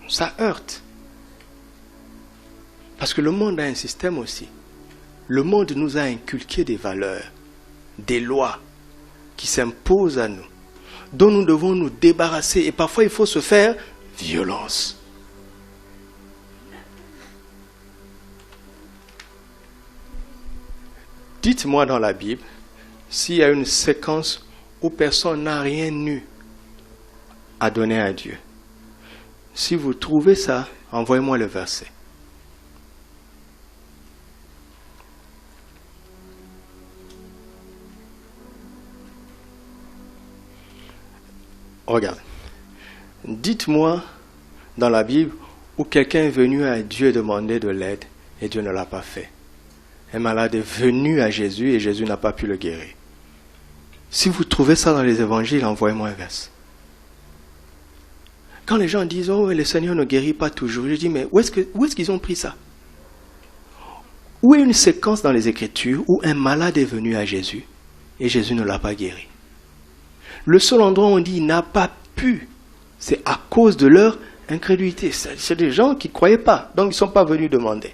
Ça heurte. Parce que le monde a un système aussi. Le monde nous a inculqué des valeurs, des lois qui s'imposent à nous, dont nous devons nous débarrasser. Et parfois, il faut se faire violence. Dites-moi dans la Bible s'il y a une séquence où personne n'a rien eu à donner à Dieu. Si vous trouvez ça, envoyez-moi le verset. Regarde. Dites-moi dans la Bible où quelqu'un est venu à Dieu demander de l'aide et Dieu ne l'a pas fait. Un malade est venu à Jésus et Jésus n'a pas pu le guérir. Si vous trouvez ça dans les évangiles, envoyez-moi un verset. Quand les gens disent « Oh, le Seigneur ne guérit pas toujours », je dis « Mais où est-ce qu'ils ont pris ça ?» Où est une séquence dans les Écritures où un malade est venu à Jésus et Jésus ne l'a pas guéri? Le seul endroit où on dit « il n'a pas pu », c'est à cause de leur incrédulité. C'est des gens qui ne croyaient pas, donc ils ne sont pas venus demander.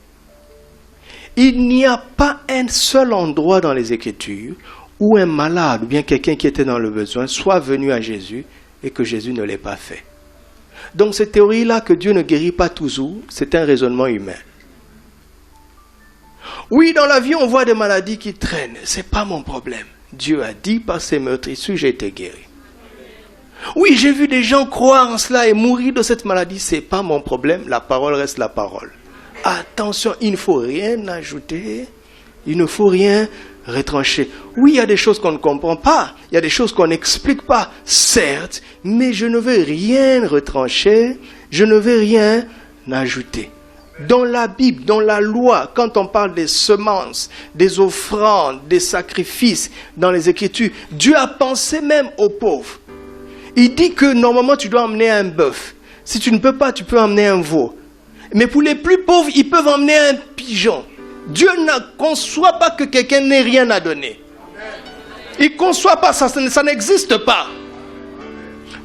Il n'y a pas un seul endroit dans les Écritures où un malade ou bien quelqu'un qui était dans le besoin soit venu à Jésus et que Jésus ne l'ait pas fait. Donc cette théorie-là que Dieu ne guérit pas toujours, c'est un raisonnement humain. Oui, dans la vie, on voit des maladies qui traînent. Ce n'est pas mon problème. Dieu a dit, par ses meurtrissures, j'ai été guéri. Oui, j'ai vu des gens croire en cela et mourir de cette maladie. Ce n'est pas mon problème. La parole reste la parole. Attention, il ne faut rien ajouter. Il ne faut rien retrancher. Oui, il y a des choses qu'on ne comprend pas. Il y a des choses qu'on n'explique pas. Certes, mais je ne veux rien retrancher. Je ne veux rien ajouter. Dans la Bible, dans la loi, quand on parle des semences, des offrandes, des sacrifices, dans les Écritures, Dieu a pensé même aux pauvres. Il dit que normalement tu dois emmener un bœuf. Si tu ne peux pas, tu peux emmener un veau. Mais pour les plus pauvres, ils peuvent emmener un pigeon. Dieu ne conçoit pas que quelqu'un n'ait rien à donner. Il ne conçoit pas ça, ça n'existe pas.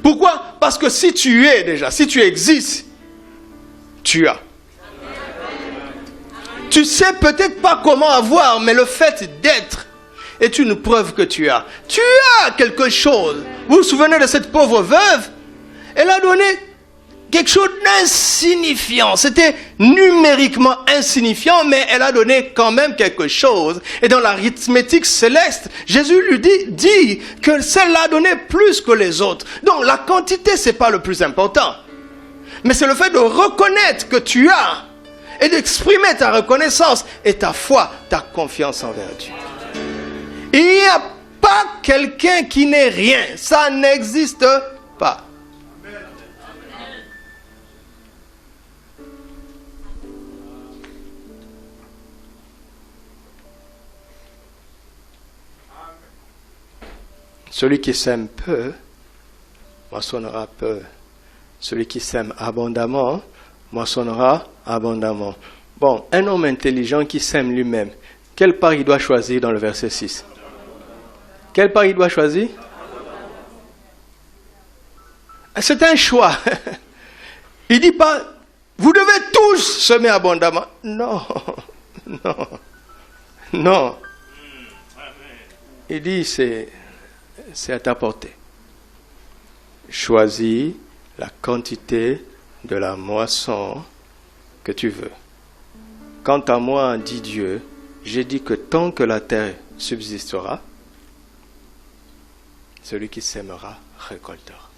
Pourquoi? Parce que si tu es déjà, si tu existes, tu as. Tu sais peut-être pas comment avoir, mais le fait d'être est une preuve que tu as. Tu as quelque chose. Vous vous souvenez de cette pauvre veuve? Elle a donné quelque chose d'insignifiant. C'était numériquement insignifiant, mais elle a donné quand même quelque chose. Et dans l'arithmétique céleste, Jésus lui dit que celle-là a donné plus que les autres. Donc la quantité, ce n'est pas le plus important. Mais c'est le fait de reconnaître que tu as et d'exprimer ta reconnaissance et ta foi, ta confiance envers Dieu. Il n'y a pas quelqu'un qui n'est rien. Ça n'existe pas. Celui qui sème peu, moissonnera peu. Celui qui sème abondamment, moissonnera abondamment. Bon, un homme intelligent qui sème lui-même, quelle part il doit choisir dans le verset 6? Quelle part il doit choisir? C'est un choix. Il ne dit pas, vous devez tous semer abondamment. Non, non, non. Il dit, c'est à ta portée. Choisis la quantité de la moisson que tu veux. Quant à moi, dit Dieu, j'ai dit que tant que la terre subsistera, celui qui sèmera récoltera.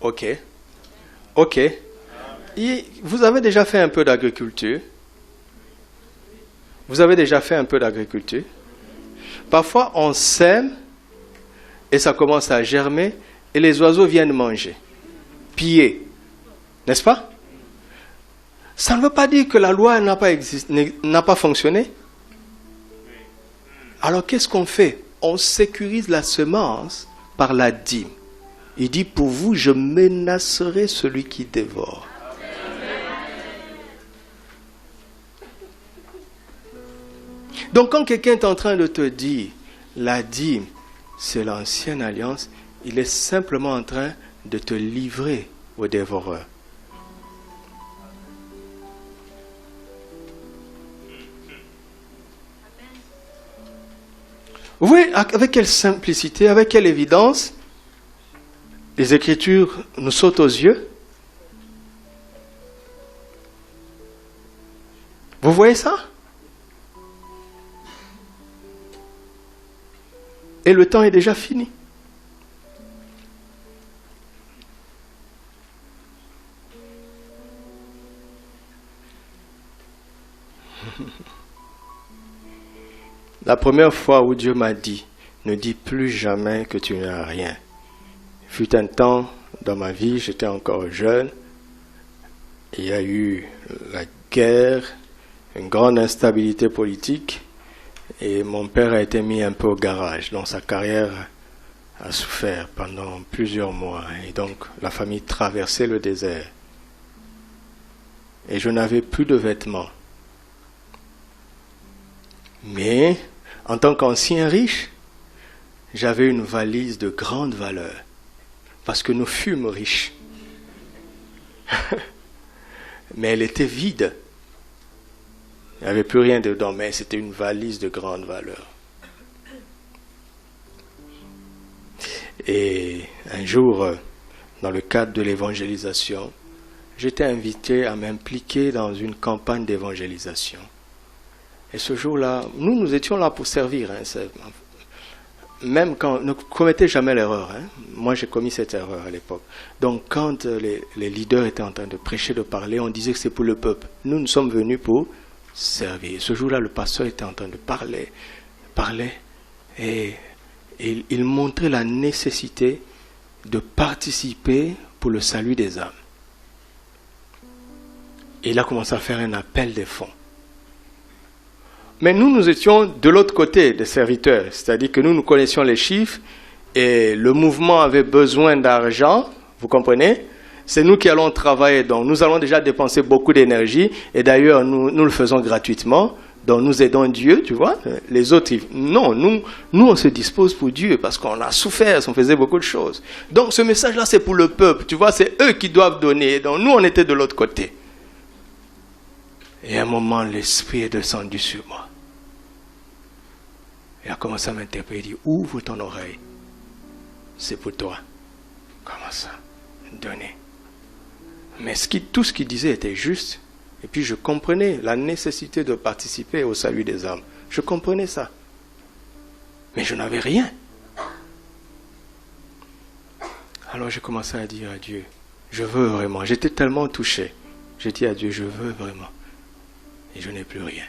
Ok. Ok. Vous avez déjà fait un peu d'agriculture? Vous avez déjà fait un peu d'agriculture? Parfois, on sème et ça commence à germer et les oiseaux viennent manger, piller. N'est-ce pas? Ça ne veut pas dire que la loi n'a pas fonctionné. Alors qu'est-ce qu'on fait? On sécurise la semence par la dîme. Il dit, pour vous, je menacerai celui qui dévore. Donc quand quelqu'un est en train de te dire, la dîme, c'est l'ancienne alliance, il est simplement en train de te livrer au dévoreur. Vous voyez avec quelle simplicité, avec quelle évidence les Écritures nous sautent aux yeux. Vous voyez ça? Et le temps est déjà fini. La première fois où Dieu m'a dit, ne dis plus jamais que tu n'as rien. Il fut un temps dans ma vie, j'étais encore jeune, il y a eu la guerre, une grande instabilité politique, et mon père a été mis un peu au garage, donc sa carrière a souffert pendant plusieurs mois, et donc la famille traversait le désert. Et je n'avais plus de vêtements. Mais, en tant qu'ancien riche, j'avais une valise de grande valeur, parce que nous fûmes riches. Mais elle était vide. Il n'y avait plus rien dedans, mais c'était une valise de grande valeur. Et un jour, dans le cadre de l'évangélisation, j'étais invité à m'impliquer dans une campagne d'évangélisation. Et ce jour-là, nous étions là pour servir. Même quand, ne commettez jamais l'erreur. Moi, j'ai commis cette erreur à l'époque. Donc, quand les leaders étaient en train de prêcher, de parler, on disait que c'est pour le peuple. Nous sommes venus pour servir. Et ce jour-là, le pasteur était en train de parler, et il montrait la nécessité de participer pour le salut des âmes. Et il a commencé à faire un appel des fonds. Mais nous étions de l'autre côté des serviteurs, c'est-à-dire que nous connaissions les chiffres et le mouvement avait besoin d'argent, vous comprenez? C'est nous qui allons travailler, donc nous allons déjà dépenser beaucoup d'énergie et d'ailleurs nous le faisons gratuitement, donc nous aidons Dieu, tu vois? Les autres, non, nous on se dispose pour Dieu parce qu'on a souffert, on faisait beaucoup de choses. Donc ce message-là c'est pour le peuple, tu vois? C'est eux qui doivent donner, donc nous on était de l'autre côté. Et à un moment, l'Esprit est descendu sur moi. Il a commencé à m'interpeller, il dit, ouvre ton oreille. C'est pour toi. Comment ça? Donner. Mais tout ce qu'il disait était juste. Et puis je comprenais la nécessité de participer au salut des âmes. Je comprenais ça. Mais je n'avais rien. Alors j'ai commencé à dire à Dieu, je veux vraiment. J'étais tellement touché. J'ai dit à Dieu, je veux vraiment. Et je n'ai plus rien.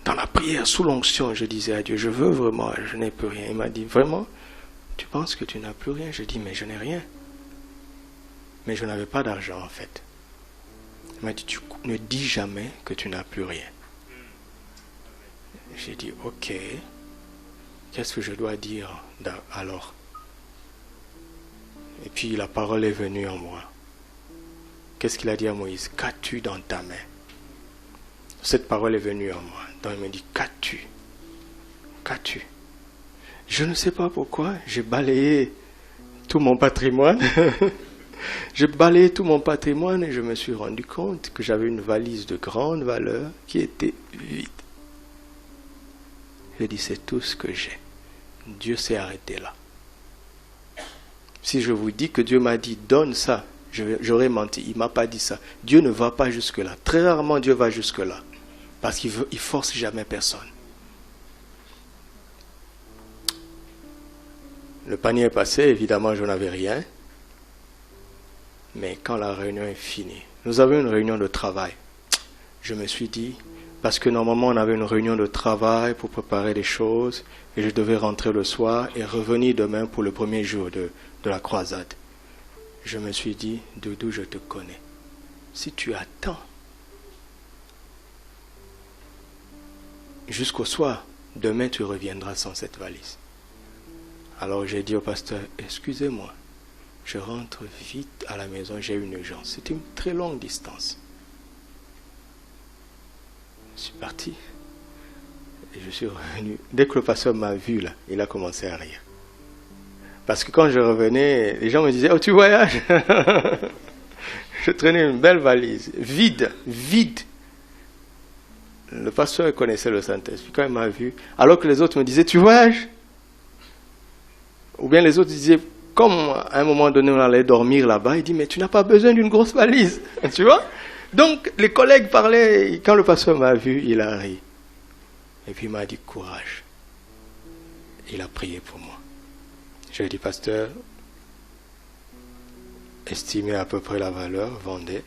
Dans la prière, sous l'onction, je disais à Dieu, je veux vraiment, je n'ai plus rien. Il m'a dit, vraiment, tu penses que tu n'as plus rien? Je dis, mais je n'ai rien. Mais je n'avais pas d'argent en fait. Il m'a dit, tu ne dis jamais que tu n'as plus rien. J'ai dit, ok, qu'est-ce que je dois dire alors? Et puis la parole est venue en moi. Qu'est-ce qu'il a dit à Moïse? Qu'as-tu dans ta main? Cette parole est venue en moi. Donc il me dit, qu'as-tu? Qu'as-tu? Je ne sais pas pourquoi, j'ai balayé tout mon patrimoine. J'ai balayé tout mon patrimoine et je me suis rendu compte que j'avais une valise de grande valeur qui était vide. J'ai dit, c'est tout ce que j'ai. Dieu s'est arrêté là. Si je vous dis que Dieu m'a dit, donne ça, j'aurais menti. Il ne m'a pas dit ça. Dieu ne va pas jusque-là. Très rarement Dieu va jusque-là. Parce qu'il ne force jamais personne. Le panier est passé, évidemment je n'avais rien. Mais quand la réunion est finie, nous avions une réunion de travail. Je me suis dit, parce que normalement on avait une réunion de travail pour préparer les choses, et je devais rentrer le soir et revenir demain pour le premier jour de la croisade. Je me suis dit, Doudou, je te connais. Si tu attends jusqu'au soir, demain tu reviendras sans cette valise. Alors j'ai dit au pasteur, excusez-moi, je rentre vite à la maison, j'ai une urgence. C'était une très longue distance. Je suis parti et je suis revenu. Dès que le pasteur m'a vu là, il a commencé à rire. Parce que quand je revenais, les gens me disaient, oh tu voyages? Je traînais une belle valise, vide. Le pasteur connaissait le Saint-Esprit. Quand il m'a vu, alors que les autres me disaient, tu voyages? Ou bien les autres disaient, comme à un moment donné on allait dormir là-bas, il dit, mais tu n'as pas besoin d'une grosse valise. Tu vois? Donc les collègues parlaient, quand le pasteur m'a vu, il a ri. Et puis il m'a dit, courage. Il a prié pour moi. Je lui ai dit, pasteur, estimez à peu près la valeur, vendez.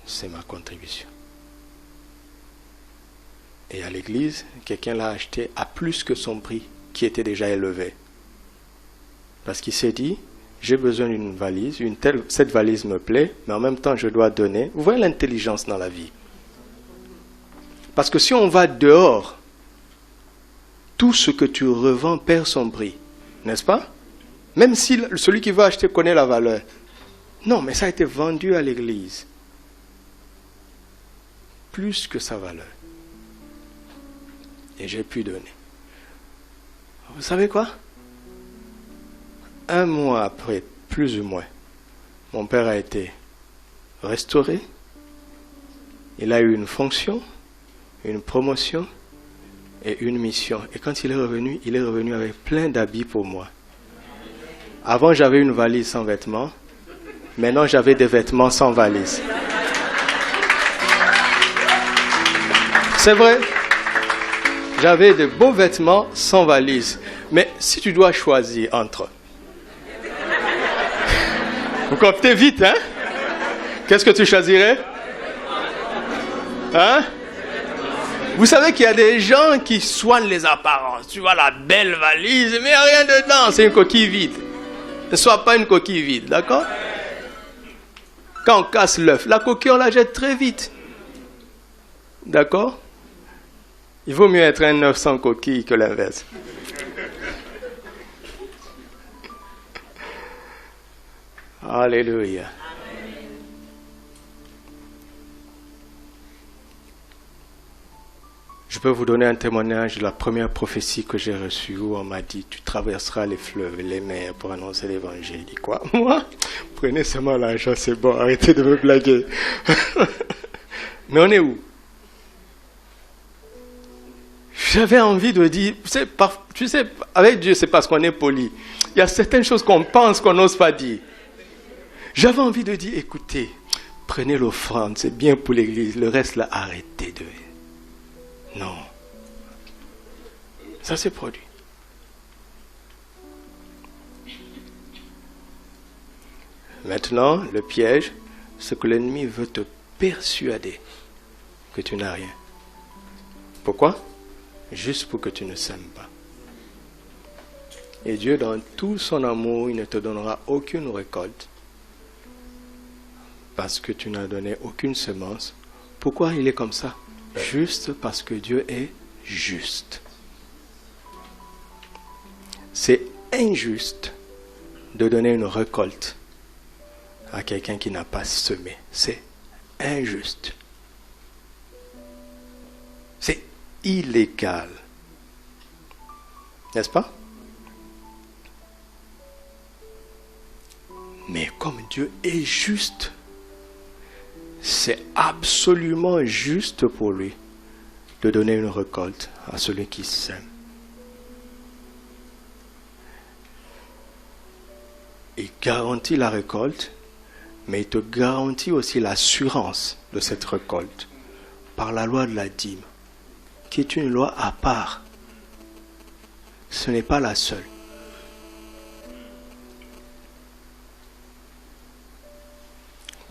C'est ma contribution. Et à l'église, quelqu'un l'a acheté à plus que son prix, qui était déjà élevé. Parce qu'il s'est dit, j'ai besoin d'une valise, cette valise me plaît, mais en même temps je dois donner. Vous voyez l'intelligence dans la vie. Parce que si on va dehors, tout ce que tu revends perd son prix, n'est-ce pas? Même si celui qui va acheter connaît la valeur. Non, mais ça a été vendu à l'église. Plus que sa valeur. Et j'ai pu donner. Vous savez quoi? Un mois après, plus ou moins, mon père a été restauré. Il a eu une fonction, une promotion et une mission. Et quand il est revenu avec plein d'habits pour moi. Avant, j'avais une valise sans vêtements. Maintenant, j'avais des vêtements sans valise. C'est vrai. J'avais de beaux vêtements sans valise. Mais si tu dois choisir entre... Vous comptez vite, hein? Qu'est-ce que tu choisirais? Hein? Vous savez qu'il y a des gens qui soignent les apparences. Tu vois la belle valise, mais il n'y a rien dedans. C'est une coquille vide. Ne sois pas une coquille vide, d'accord? Quand on casse l'œuf, la coquille, on la jette très vite. D'accord? Il vaut mieux être un œuf sans coquille que l'inverse. Alléluia. Je peux vous donner un témoignage de la première prophétie que j'ai reçue où on m'a dit, tu traverseras les fleuves et les mers pour annoncer l'évangile. Je dis quoi? Moi? Prenez seulement l'argent, c'est bon, arrêtez de me blaguer. Mais on est où? J'avais envie de dire, tu sais, avec Dieu, c'est parce qu'on est poli. Il y a certaines choses qu'on pense qu'on n'ose pas dire. J'avais envie de dire, écoutez, prenez l'offrande, c'est bien pour l'église, le reste là, arrêtez de... Non. Ça s'est produit. Maintenant, le piège, c'est que l'ennemi veut te persuader que tu n'as rien. Pourquoi? Juste pour que tu ne sèmes pas. Et Dieu, dans tout son amour, il ne te donnera aucune récolte parce que tu n'as donné aucune semence. Pourquoi il est comme ça? Juste parce que Dieu est juste. C'est injuste de donner une récolte à quelqu'un qui n'a pas semé. C'est injuste. C'est illégal. N'est-ce pas? Mais comme Dieu est juste, c'est absolument juste pour lui de donner une récolte à celui qui sème. Il garantit la récolte, mais il te garantit aussi l'assurance de cette récolte par la loi de la dîme, qui est une loi à part. Ce n'est pas la seule.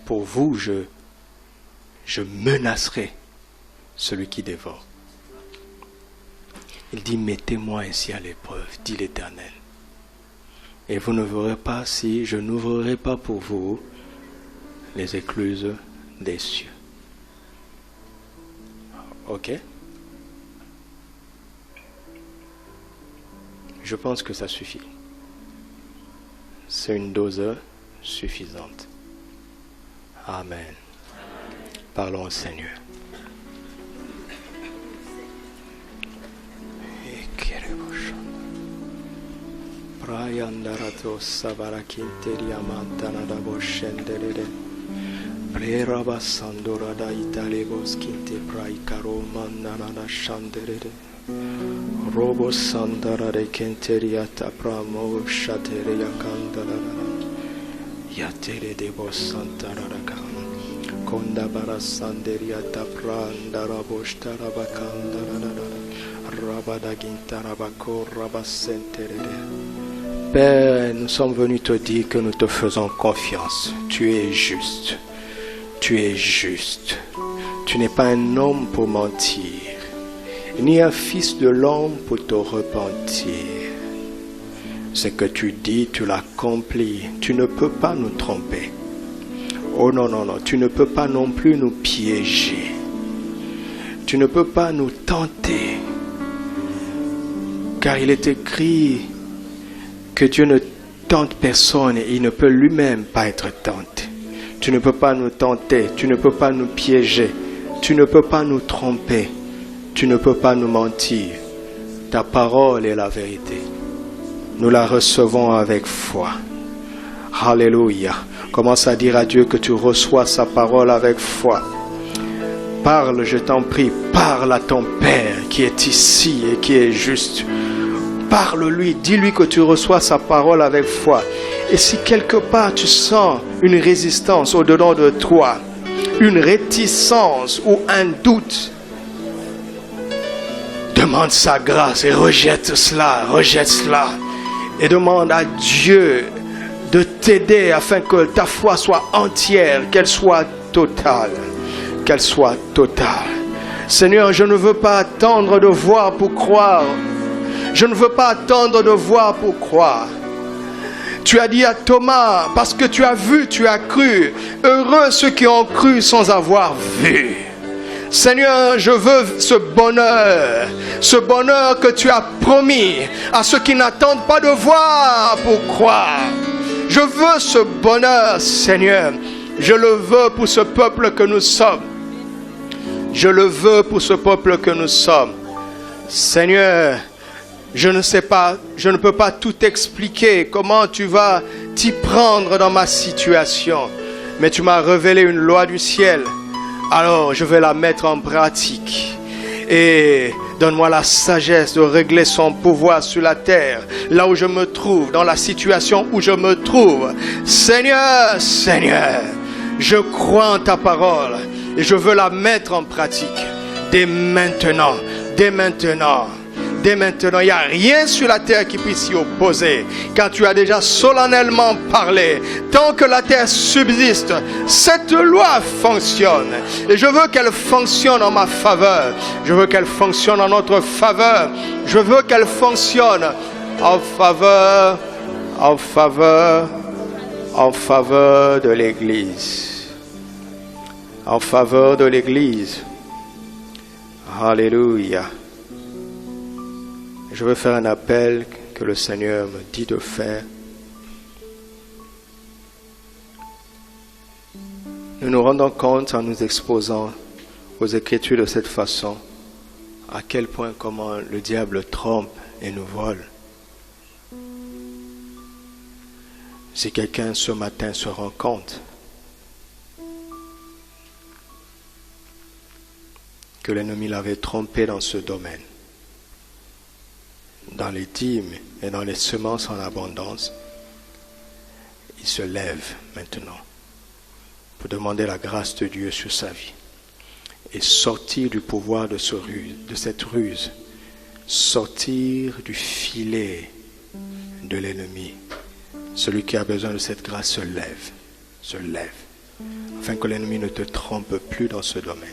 Pour vous, je menacerai celui qui dévore. Il dit, mettez-moi ainsi à l'épreuve, dit l'Éternel. Et vous ne verrez pas si je n'ouvrirai pas pour vous les écluses des cieux. Ok? Je pense que ça suffit. C'est une dose suffisante. Amen. Parlons au Seigneur. Prayandarato sabarakinteria mantana da boscenderere. Preraba sandora da italebos kinte praikaro mandana da shanderere. Robo sandara de kenteria tapramo shateria kandara. Yatere de bos santara da Konda bara sanderia tapranda raboshtara bakandara rabada gintara bako rabasenterere. Père, nous sommes venus te dire que nous te faisons confiance. Tu es juste. Tu es juste. Tu n'es pas un homme pour mentir, ni un fils de l'homme pour te repentir. Ce que tu dis, tu l'accomplis. Tu ne peux pas nous tromper. Oh non, non, non. Tu ne peux pas non plus nous piéger. Tu ne peux pas nous tenter. Car il est écrit que Dieu ne tente personne et il ne peut lui-même pas être tenté. Tu ne peux pas nous tenter, tu ne peux pas nous piéger, tu ne peux pas nous tromper, tu ne peux pas nous mentir. Ta parole est la vérité. Nous la recevons avec foi. Alléluia. Commence à dire à Dieu que tu reçois sa parole avec foi. Parle, je t'en prie, parle à ton Père qui est ici et qui est juste. parle-lui, dis-lui que tu reçois sa parole avec foi. Et si quelque part tu sens une résistance au-dedans de toi, une réticence ou un doute, demande sa grâce et rejette cela. Et demande à Dieu de t'aider afin que ta foi soit entière, qu'elle soit totale. Seigneur, je ne veux pas attendre de voir pour croire. Je ne veux pas attendre de voir pour croire. Tu as dit à Thomas, parce que tu as vu, tu as cru. Heureux ceux qui ont cru sans avoir vu. Seigneur, je veux ce bonheur que tu as promis à ceux qui n'attendent pas de voir pour croire. Je veux ce bonheur, Seigneur. Je le veux pour ce peuple que nous sommes. Seigneur, je ne peux pas tout expliquer comment tu vas t'y prendre dans ma situation. Mais tu m'as révélé une loi du ciel. Alors, je vais la mettre en pratique. Et donne-moi la sagesse de régler son pouvoir sur la terre, là où je me trouve, dans la situation où je me trouve. Seigneur, je crois en ta parole et je veux la mettre en pratique. Dès maintenant. Il n'y a rien sur la terre qui puisse s'y opposer, car tu as déjà solennellement parlé. Tant que la terre subsiste, cette loi fonctionne. Et je veux qu'elle fonctionne en ma faveur. Je veux qu'elle fonctionne en notre faveur. Je veux qu'elle fonctionne en faveur de l'Église. En faveur de l'Église. Alléluia. Je veux faire un appel que le Seigneur me dit de faire. Nous nous rendons compte en nous exposant aux Écritures de cette façon, à quel point comment le diable trompe et nous vole. Si quelqu'un ce matin se rend compte que l'ennemi l'avait trompé dans ce domaine, dans les dîmes et dans les semences en abondance, il se lève maintenant pour demander la grâce de Dieu sur sa vie et sortir du pouvoir de cette ruse, sortir du filet de l'ennemi. Celui qui a besoin de cette grâce se lève, afin que l'ennemi ne te trompe plus dans ce domaine.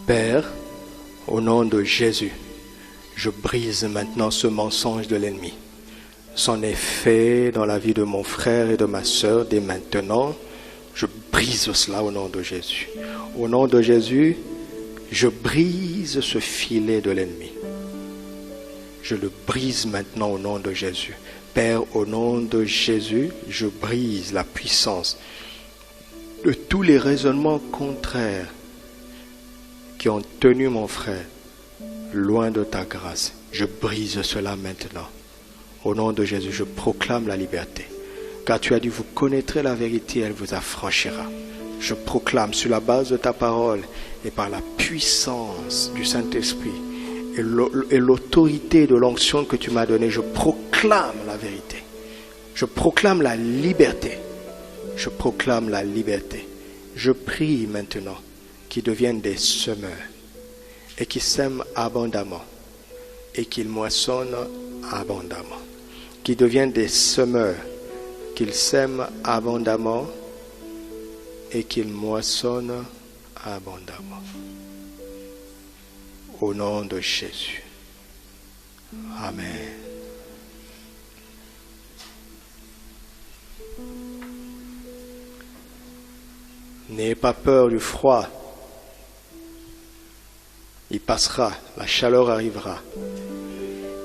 Père, au nom de Jésus, je brise maintenant ce mensonge de l'ennemi. Son effet dans la vie de mon frère et de ma sœur dès maintenant, je brise cela au nom de Jésus. Au nom de Jésus, je brise ce filet de l'ennemi. Je le brise maintenant au nom de Jésus. Père, au nom de Jésus, je brise la puissance de tous les raisonnements contraires qui ont tenu mon frère loin de ta grâce. Je brise cela maintenant. Au nom de Jésus, je proclame la liberté. Car tu as dit, vous connaîtrez la vérité, elle vous affranchira. Je proclame sur la base de ta parole et par la puissance du Saint-Esprit et l'autorité de l'onction que tu m'as donnée, je proclame la vérité. Je proclame la liberté. Je proclame la liberté. Je prie maintenant qu'ils deviennent des semeurs et qui sèment abondamment et qu'ils moissonnent abondamment. Qu'ils deviennent des semeurs, qu'ils sèment abondamment et qu'ils moissonnent abondamment. Au nom de Jésus. Amen. N'ayez pas peur du froid. Il passera, la chaleur arrivera.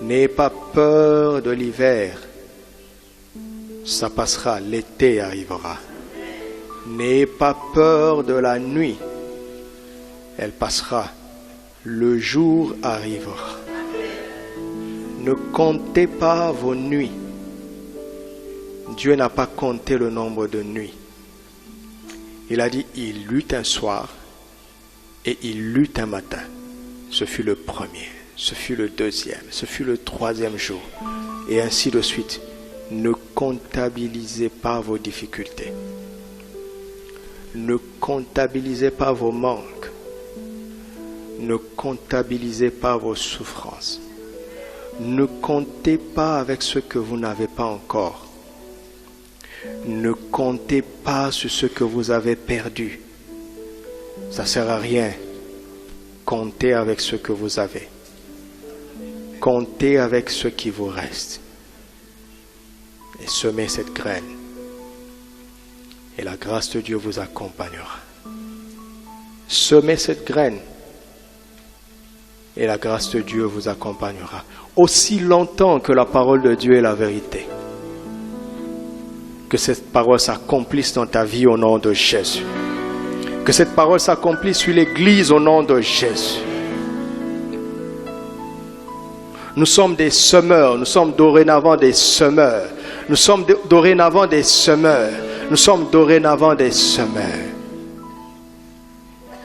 N'ayez pas peur de l'hiver. Ça passera, l'été arrivera. N'ayez pas peur de la nuit. Elle passera, le jour arrivera. Ne comptez pas vos nuits. Dieu n'a pas compté le nombre de nuits. Il a dit, il y eut un soir et il y eut un matin. Ce fut le premier, ce fut le deuxième, ce fut le troisième jour. Et ainsi de suite. Ne comptabilisez pas vos difficultés. Ne comptabilisez pas vos manques. Ne comptabilisez pas vos souffrances. Ne comptez pas avec ce que vous n'avez pas encore. Ne comptez pas sur ce que vous avez perdu. Ça ne sert à rien. Comptez avec ce que vous avez. Comptez avec ce qui vous reste. Et semez cette graine. Et la grâce de Dieu vous accompagnera. Semez cette graine. Et la grâce de Dieu vous accompagnera. Aussi longtemps que la parole de Dieu est la vérité. Que cette parole s'accomplisse dans ta vie au nom de Jésus. Que cette parole s'accomplisse sur l'Église au nom de Jésus. Nous sommes des semeurs. Nous sommes dorénavant des semeurs. Nous sommes dorénavant des semeurs. Nous sommes dorénavant des semeurs.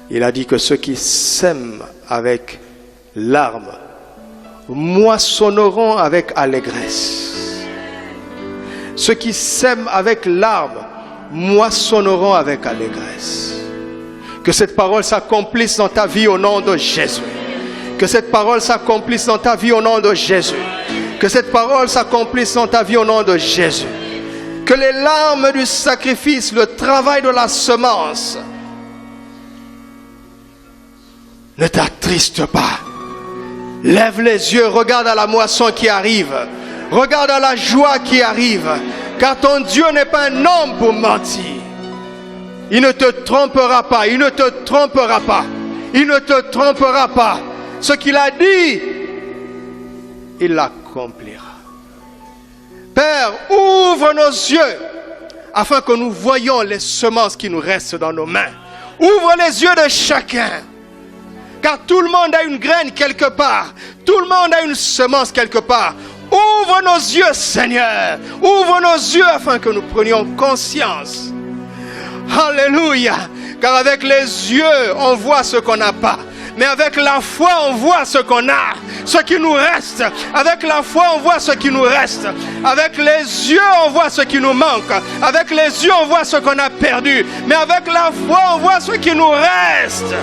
Il a dit que ceux qui sèment avec larmes moissonneront avec allégresse. Ceux qui sèment avec larmes moissonneront avec allégresse. Que cette parole s'accomplisse dans ta vie au nom de Jésus. Que cette parole s'accomplisse dans ta vie au nom de Jésus. Que cette parole s'accomplisse dans ta vie au nom de Jésus. Que les larmes du sacrifice, le travail de la semence ne t'attriste pas. Lève les yeux, regarde à la moisson qui arrive. Regarde à la joie qui arrive. Car ton Dieu n'est pas un homme pour mentir. Il ne te trompera pas. Il ne te trompera pas. Il ne te trompera pas. Ce qu'il a dit, il l'accomplira. Père, ouvre nos yeux afin que nous voyions les semences qui nous restent dans nos mains. Ouvre les yeux de chacun. Car tout le monde a une graine quelque part. Tout le monde a une semence quelque part. Ouvre nos yeux, Seigneur. Ouvre nos yeux afin que nous prenions conscience. Alléluia. Car avec les yeux, on voit ce qu'on n'a pas. Mais avec la foi, on voit ce qu'on a, ce qui nous reste. Avec la foi, on voit ce qui nous reste. Avec les yeux, on voit ce qui nous manque. Avec les yeux, on voit ce qu'on a perdu. Mais avec la foi, on voit ce qui nous reste.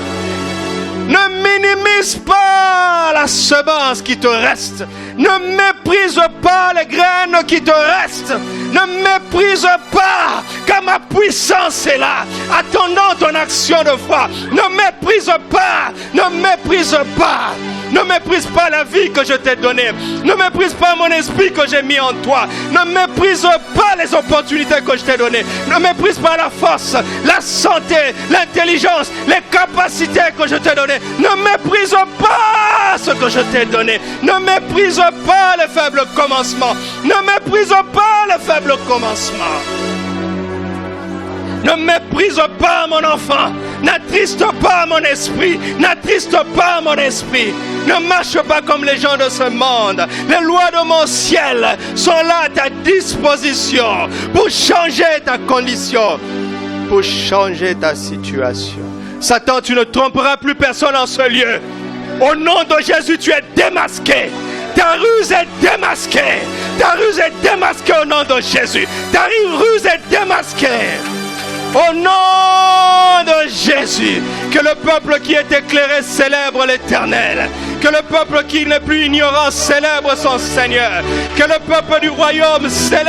Ne minimise pas la semence qui te reste. Ne méprise pas les graines qui te restent. Ne méprise pas, car ma puissance est là, attendant ton action de foi. Ne méprise pas, ne méprise pas. Ne méprise pas la vie que je t'ai donnée. Ne méprise pas mon esprit que j'ai mis en toi. Ne méprise pas les opportunités que je t'ai données. Ne méprise pas la force, la santé, l'intelligence, les capacités que je t'ai données. Ne méprise pas ce que je t'ai donné. Ne méprise pas les faibles commencements. Ne méprise pas les faibles commencements. Ne méprise pas mon enfant. N'attriste pas mon esprit. N'attriste pas mon esprit. Ne marche pas comme les gens de ce monde. Les lois de mon ciel sont là à ta disposition pour changer ta condition, pour changer ta situation. Satan, tu ne tromperas plus personne en ce lieu. Au nom de Jésus, tu es démasqué. Ta ruse est démasquée. Ta ruse est démasquée au nom de Jésus. Ta ruse est démasquée. Au nom de Jésus, que le peuple qui est éclairé célèbre l'Éternel. Que le peuple qui n'est plus ignorant célèbre son Seigneur. Que le peuple du royaume célèbre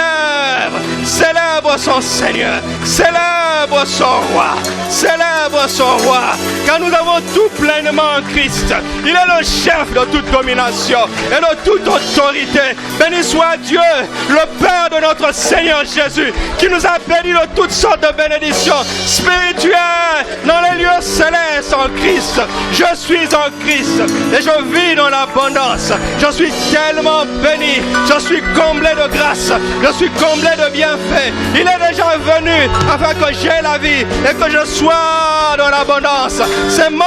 son Seigneur. Célèbre son roi. Célèbre son roi. Car nous avons tout pleinement en Christ. Il est le chef de toute domination et de toute autorité. Béni soit Dieu, le Père de notre Seigneur Jésus, qui nous a bénis de toutes sortes de bénédictions spirituelles dans les lieux célestes en Christ. Je suis en Christ et je vis dans l'abondance. Je suis tellement béni. Je suis comblé de grâce. Je suis comblé de bienfaits. Il est déjà venu afin que j'aie la vie et que je sois dans l'abondance. C'est mon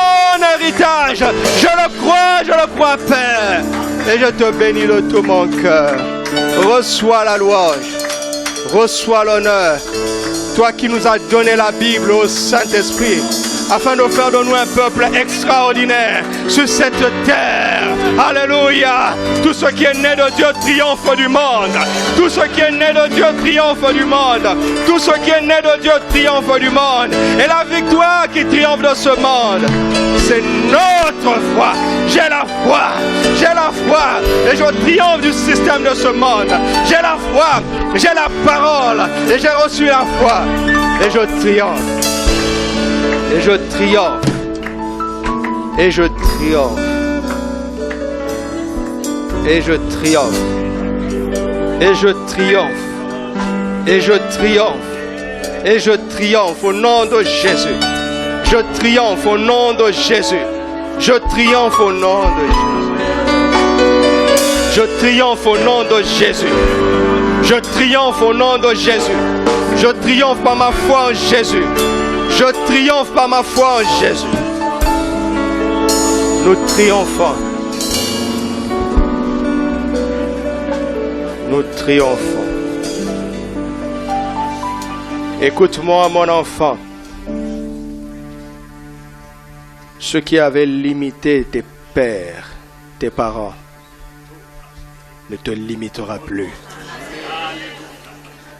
héritage. Je le crois, Père. Et je te bénis de tout mon cœur. Reçois la louange. reçois l'honneur. Toi qui nous as donné la Bible au Saint-Esprit, afin de faire de nous un peuple extraordinaire sur cette terre. Alléluia. Tout ce qui est né de Dieu triomphe du monde. Tout ce qui est né de Dieu triomphe du monde. Tout ce qui est né de Dieu triomphe du monde. Et la victoire qui triomphe de ce monde, c'est notre foi. J'ai la foi. J'ai la foi. Et je triomphe du système de ce monde. J'ai la foi. J'ai la parole. Et j'ai reçu la foi. Et je triomphe. Et je triomphe. Et je triomphe. Et je triomphe. Et je triomphe. Et je triomphe. Et je triomphe au nom de Jésus. Je triomphe au nom de Jésus. Je triomphe au nom de Jésus. Je triomphe au nom de Jésus. Je triomphe au nom de Jésus. Je triomphe par ma foi en Jésus. Je triomphe par ma foi en Jésus. Nous triomphons. Nous triomphons. Écoute-moi, mon enfant. Ce qui avait limité tes pères, tes parents, ne te limitera plus.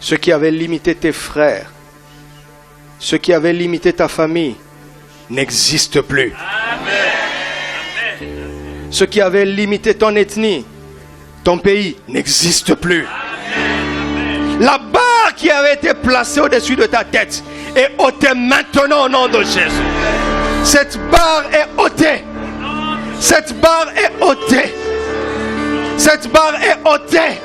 Ce qui avait limité tes frères, ce qui avait limité ta famille, n'existe plus. Ce qui avait limité ton ethnie, ton pays, n'existe plus. La barre qui avait été placée au-dessus de ta tête est ôtée maintenant au nom de Jésus. Cette barre est ôtée. Cette barre est ôtée. Cette barre est ôtée.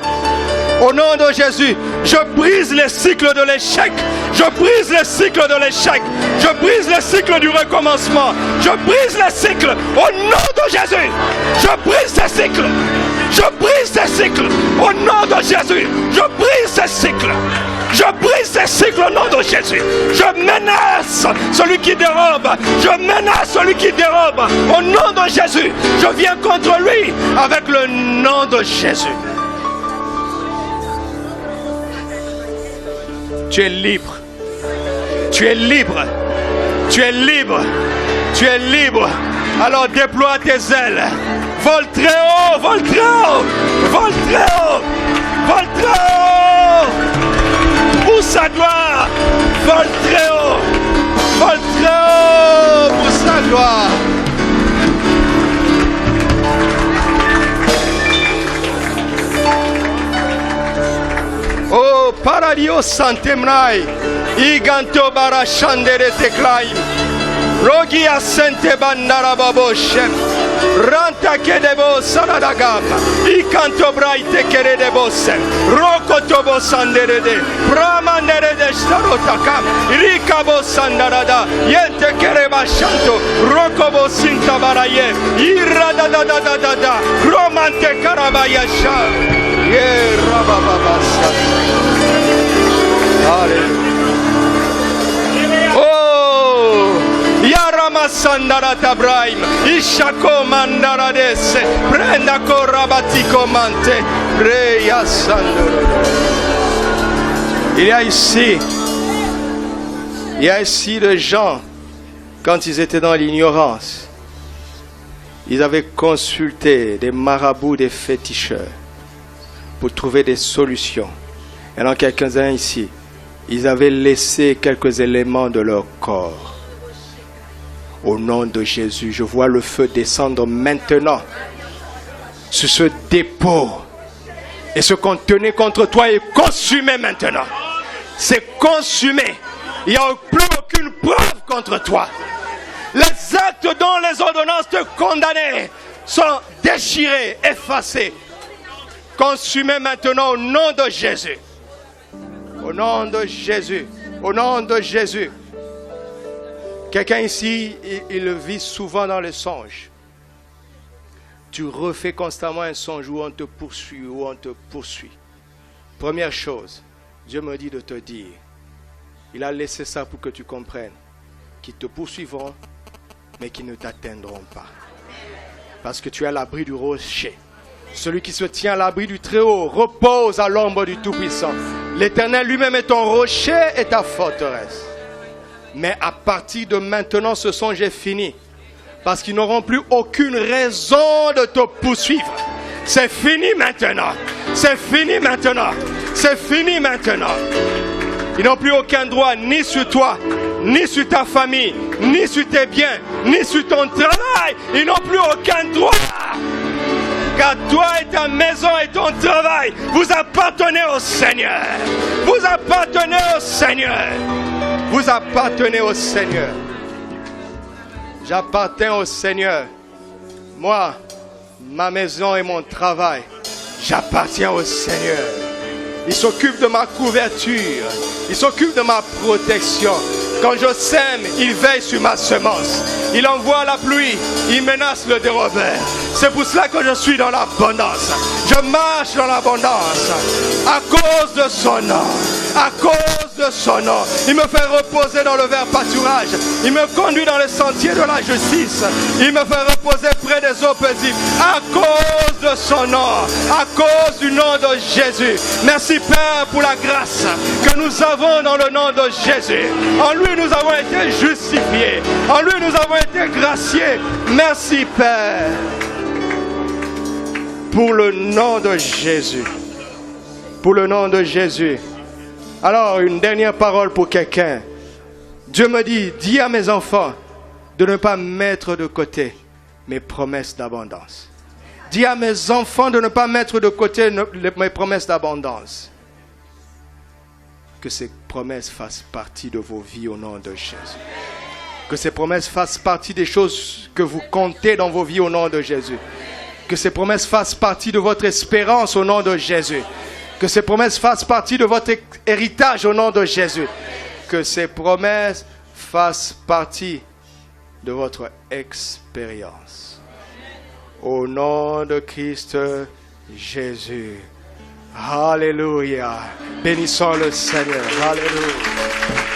Au nom de Jésus, je brise les cycles de l'échec. Je brise les cycles de l'échec. Je brise les cycles du recommencement. Je brise les cycles au nom de Jésus. Je brise ces cycles. Je brise ces cycles au nom de Jésus. Je brise ces cycles. Je brise ces cycles au nom de Jésus. Je menace celui qui dérobe. Je menace celui qui dérobe. Au nom de Jésus, je viens contre lui avec le nom de Jésus. Tu es libre. Tu es libre. Tu es libre. Tu es libre. Alors déploie tes ailes. Vole très haut. Vole très haut. Vole très haut. Vole très haut. Pour sa gloire. Vole très haut. Vole très haut. Pour sa gloire. Oh, paradio santemrai, iganto barashandere teklaim, rogia sente bandara baboshem, ranta kedebo saradagam, ikanto braite keredebosem, rokotobo sanderede, pramandere de starotakam, rikabo sandarada, yente kerebashanto, rokobo sinta baraye, irada da da da da da, romante karabayasha. Oh, Yarama Sandara Tabraim, Ishako Mandara Desse, Prenda Korabatiko Mante, Reya Sandoro. Il y a ici des gens, quand ils étaient dans l'ignorance, ils avaient consulté des marabouts, des féticheurs, pour trouver des solutions. Et dans quelques-uns ici, ils avaient laissé quelques éléments de leur corps. Au nom de Jésus, je vois le feu descendre maintenant sur ce dépôt. Et ce qu'on tenait contre toi est consumé maintenant. C'est consumé. Il n'y a plus aucune preuve contre toi. Les actes dont les ordonnances te condamnaient sont déchirés, effacés. Consumé maintenant au nom de Jésus. Au nom de Jésus. Au nom de Jésus. Quelqu'un ici, il vit souvent dans les songes. Tu refais constamment un songe où on te poursuit, où on te poursuit. Première chose, Dieu me dit de te dire, il a laissé ça pour que tu comprennes, qu'ils te poursuivront, mais qu'ils ne t'atteindront pas. Parce que tu es à l'abri du rocher. Celui qui se tient à l'abri du Très-Haut repose à l'ombre du Tout-Puissant. L'Éternel lui-même est ton rocher et ta forteresse. Mais à partir de maintenant, ce songe est fini. Parce qu'ils n'auront plus aucune raison de te poursuivre. C'est fini maintenant. C'est fini maintenant. C'est fini maintenant. Ils n'ont plus aucun droit ni sur toi, ni sur ta famille, ni sur tes biens, ni sur ton travail. Ils n'ont plus aucun droit. Car toi et ta maison et ton travail, vous appartenez au Seigneur. Vous appartenez au Seigneur. Vous appartenez au Seigneur. J'appartiens au Seigneur. Moi, ma maison et mon travail, j'appartiens au Seigneur. Il s'occupe de ma couverture. Il s'occupe de ma protection. Quand je sème, il veille sur ma semence. Il envoie la pluie. Il menace le dérobeur. C'est pour cela que je suis dans l'abondance. Je marche dans l'abondance. À cause de son nom. À cause de son nom. Il me fait reposer dans le vert pâturage. Il me conduit dans les sentiers de la justice. Il me fait reposer près des eaux paisibles. À cause de son nom. À cause du nom de Jésus. Merci Père pour la grâce que nous avons dans le nom de Jésus. En lui nous avons été justifiés. En lui nous avons été graciés. Merci Père. Pour le nom de Jésus. Pour le nom de Jésus. Alors, une dernière parole pour quelqu'un. Dieu me dit, dis à mes enfants de ne pas mettre de côté mes promesses d'abondance. Dis à mes enfants de ne pas mettre de côté mes promesses d'abondance. Que ces promesses fassent partie de vos vies au nom de Jésus. Que ces promesses fassent partie des choses que vous comptez dans vos vies au nom de Jésus. Que ces promesses fassent partie de votre espérance au nom de Jésus. Que ces promesses fassent partie de votre héritage au nom de Jésus. Que ces promesses fassent partie de votre expérience. Au nom de Christ Jésus. Alléluia. Bénissons le Seigneur. Alléluia.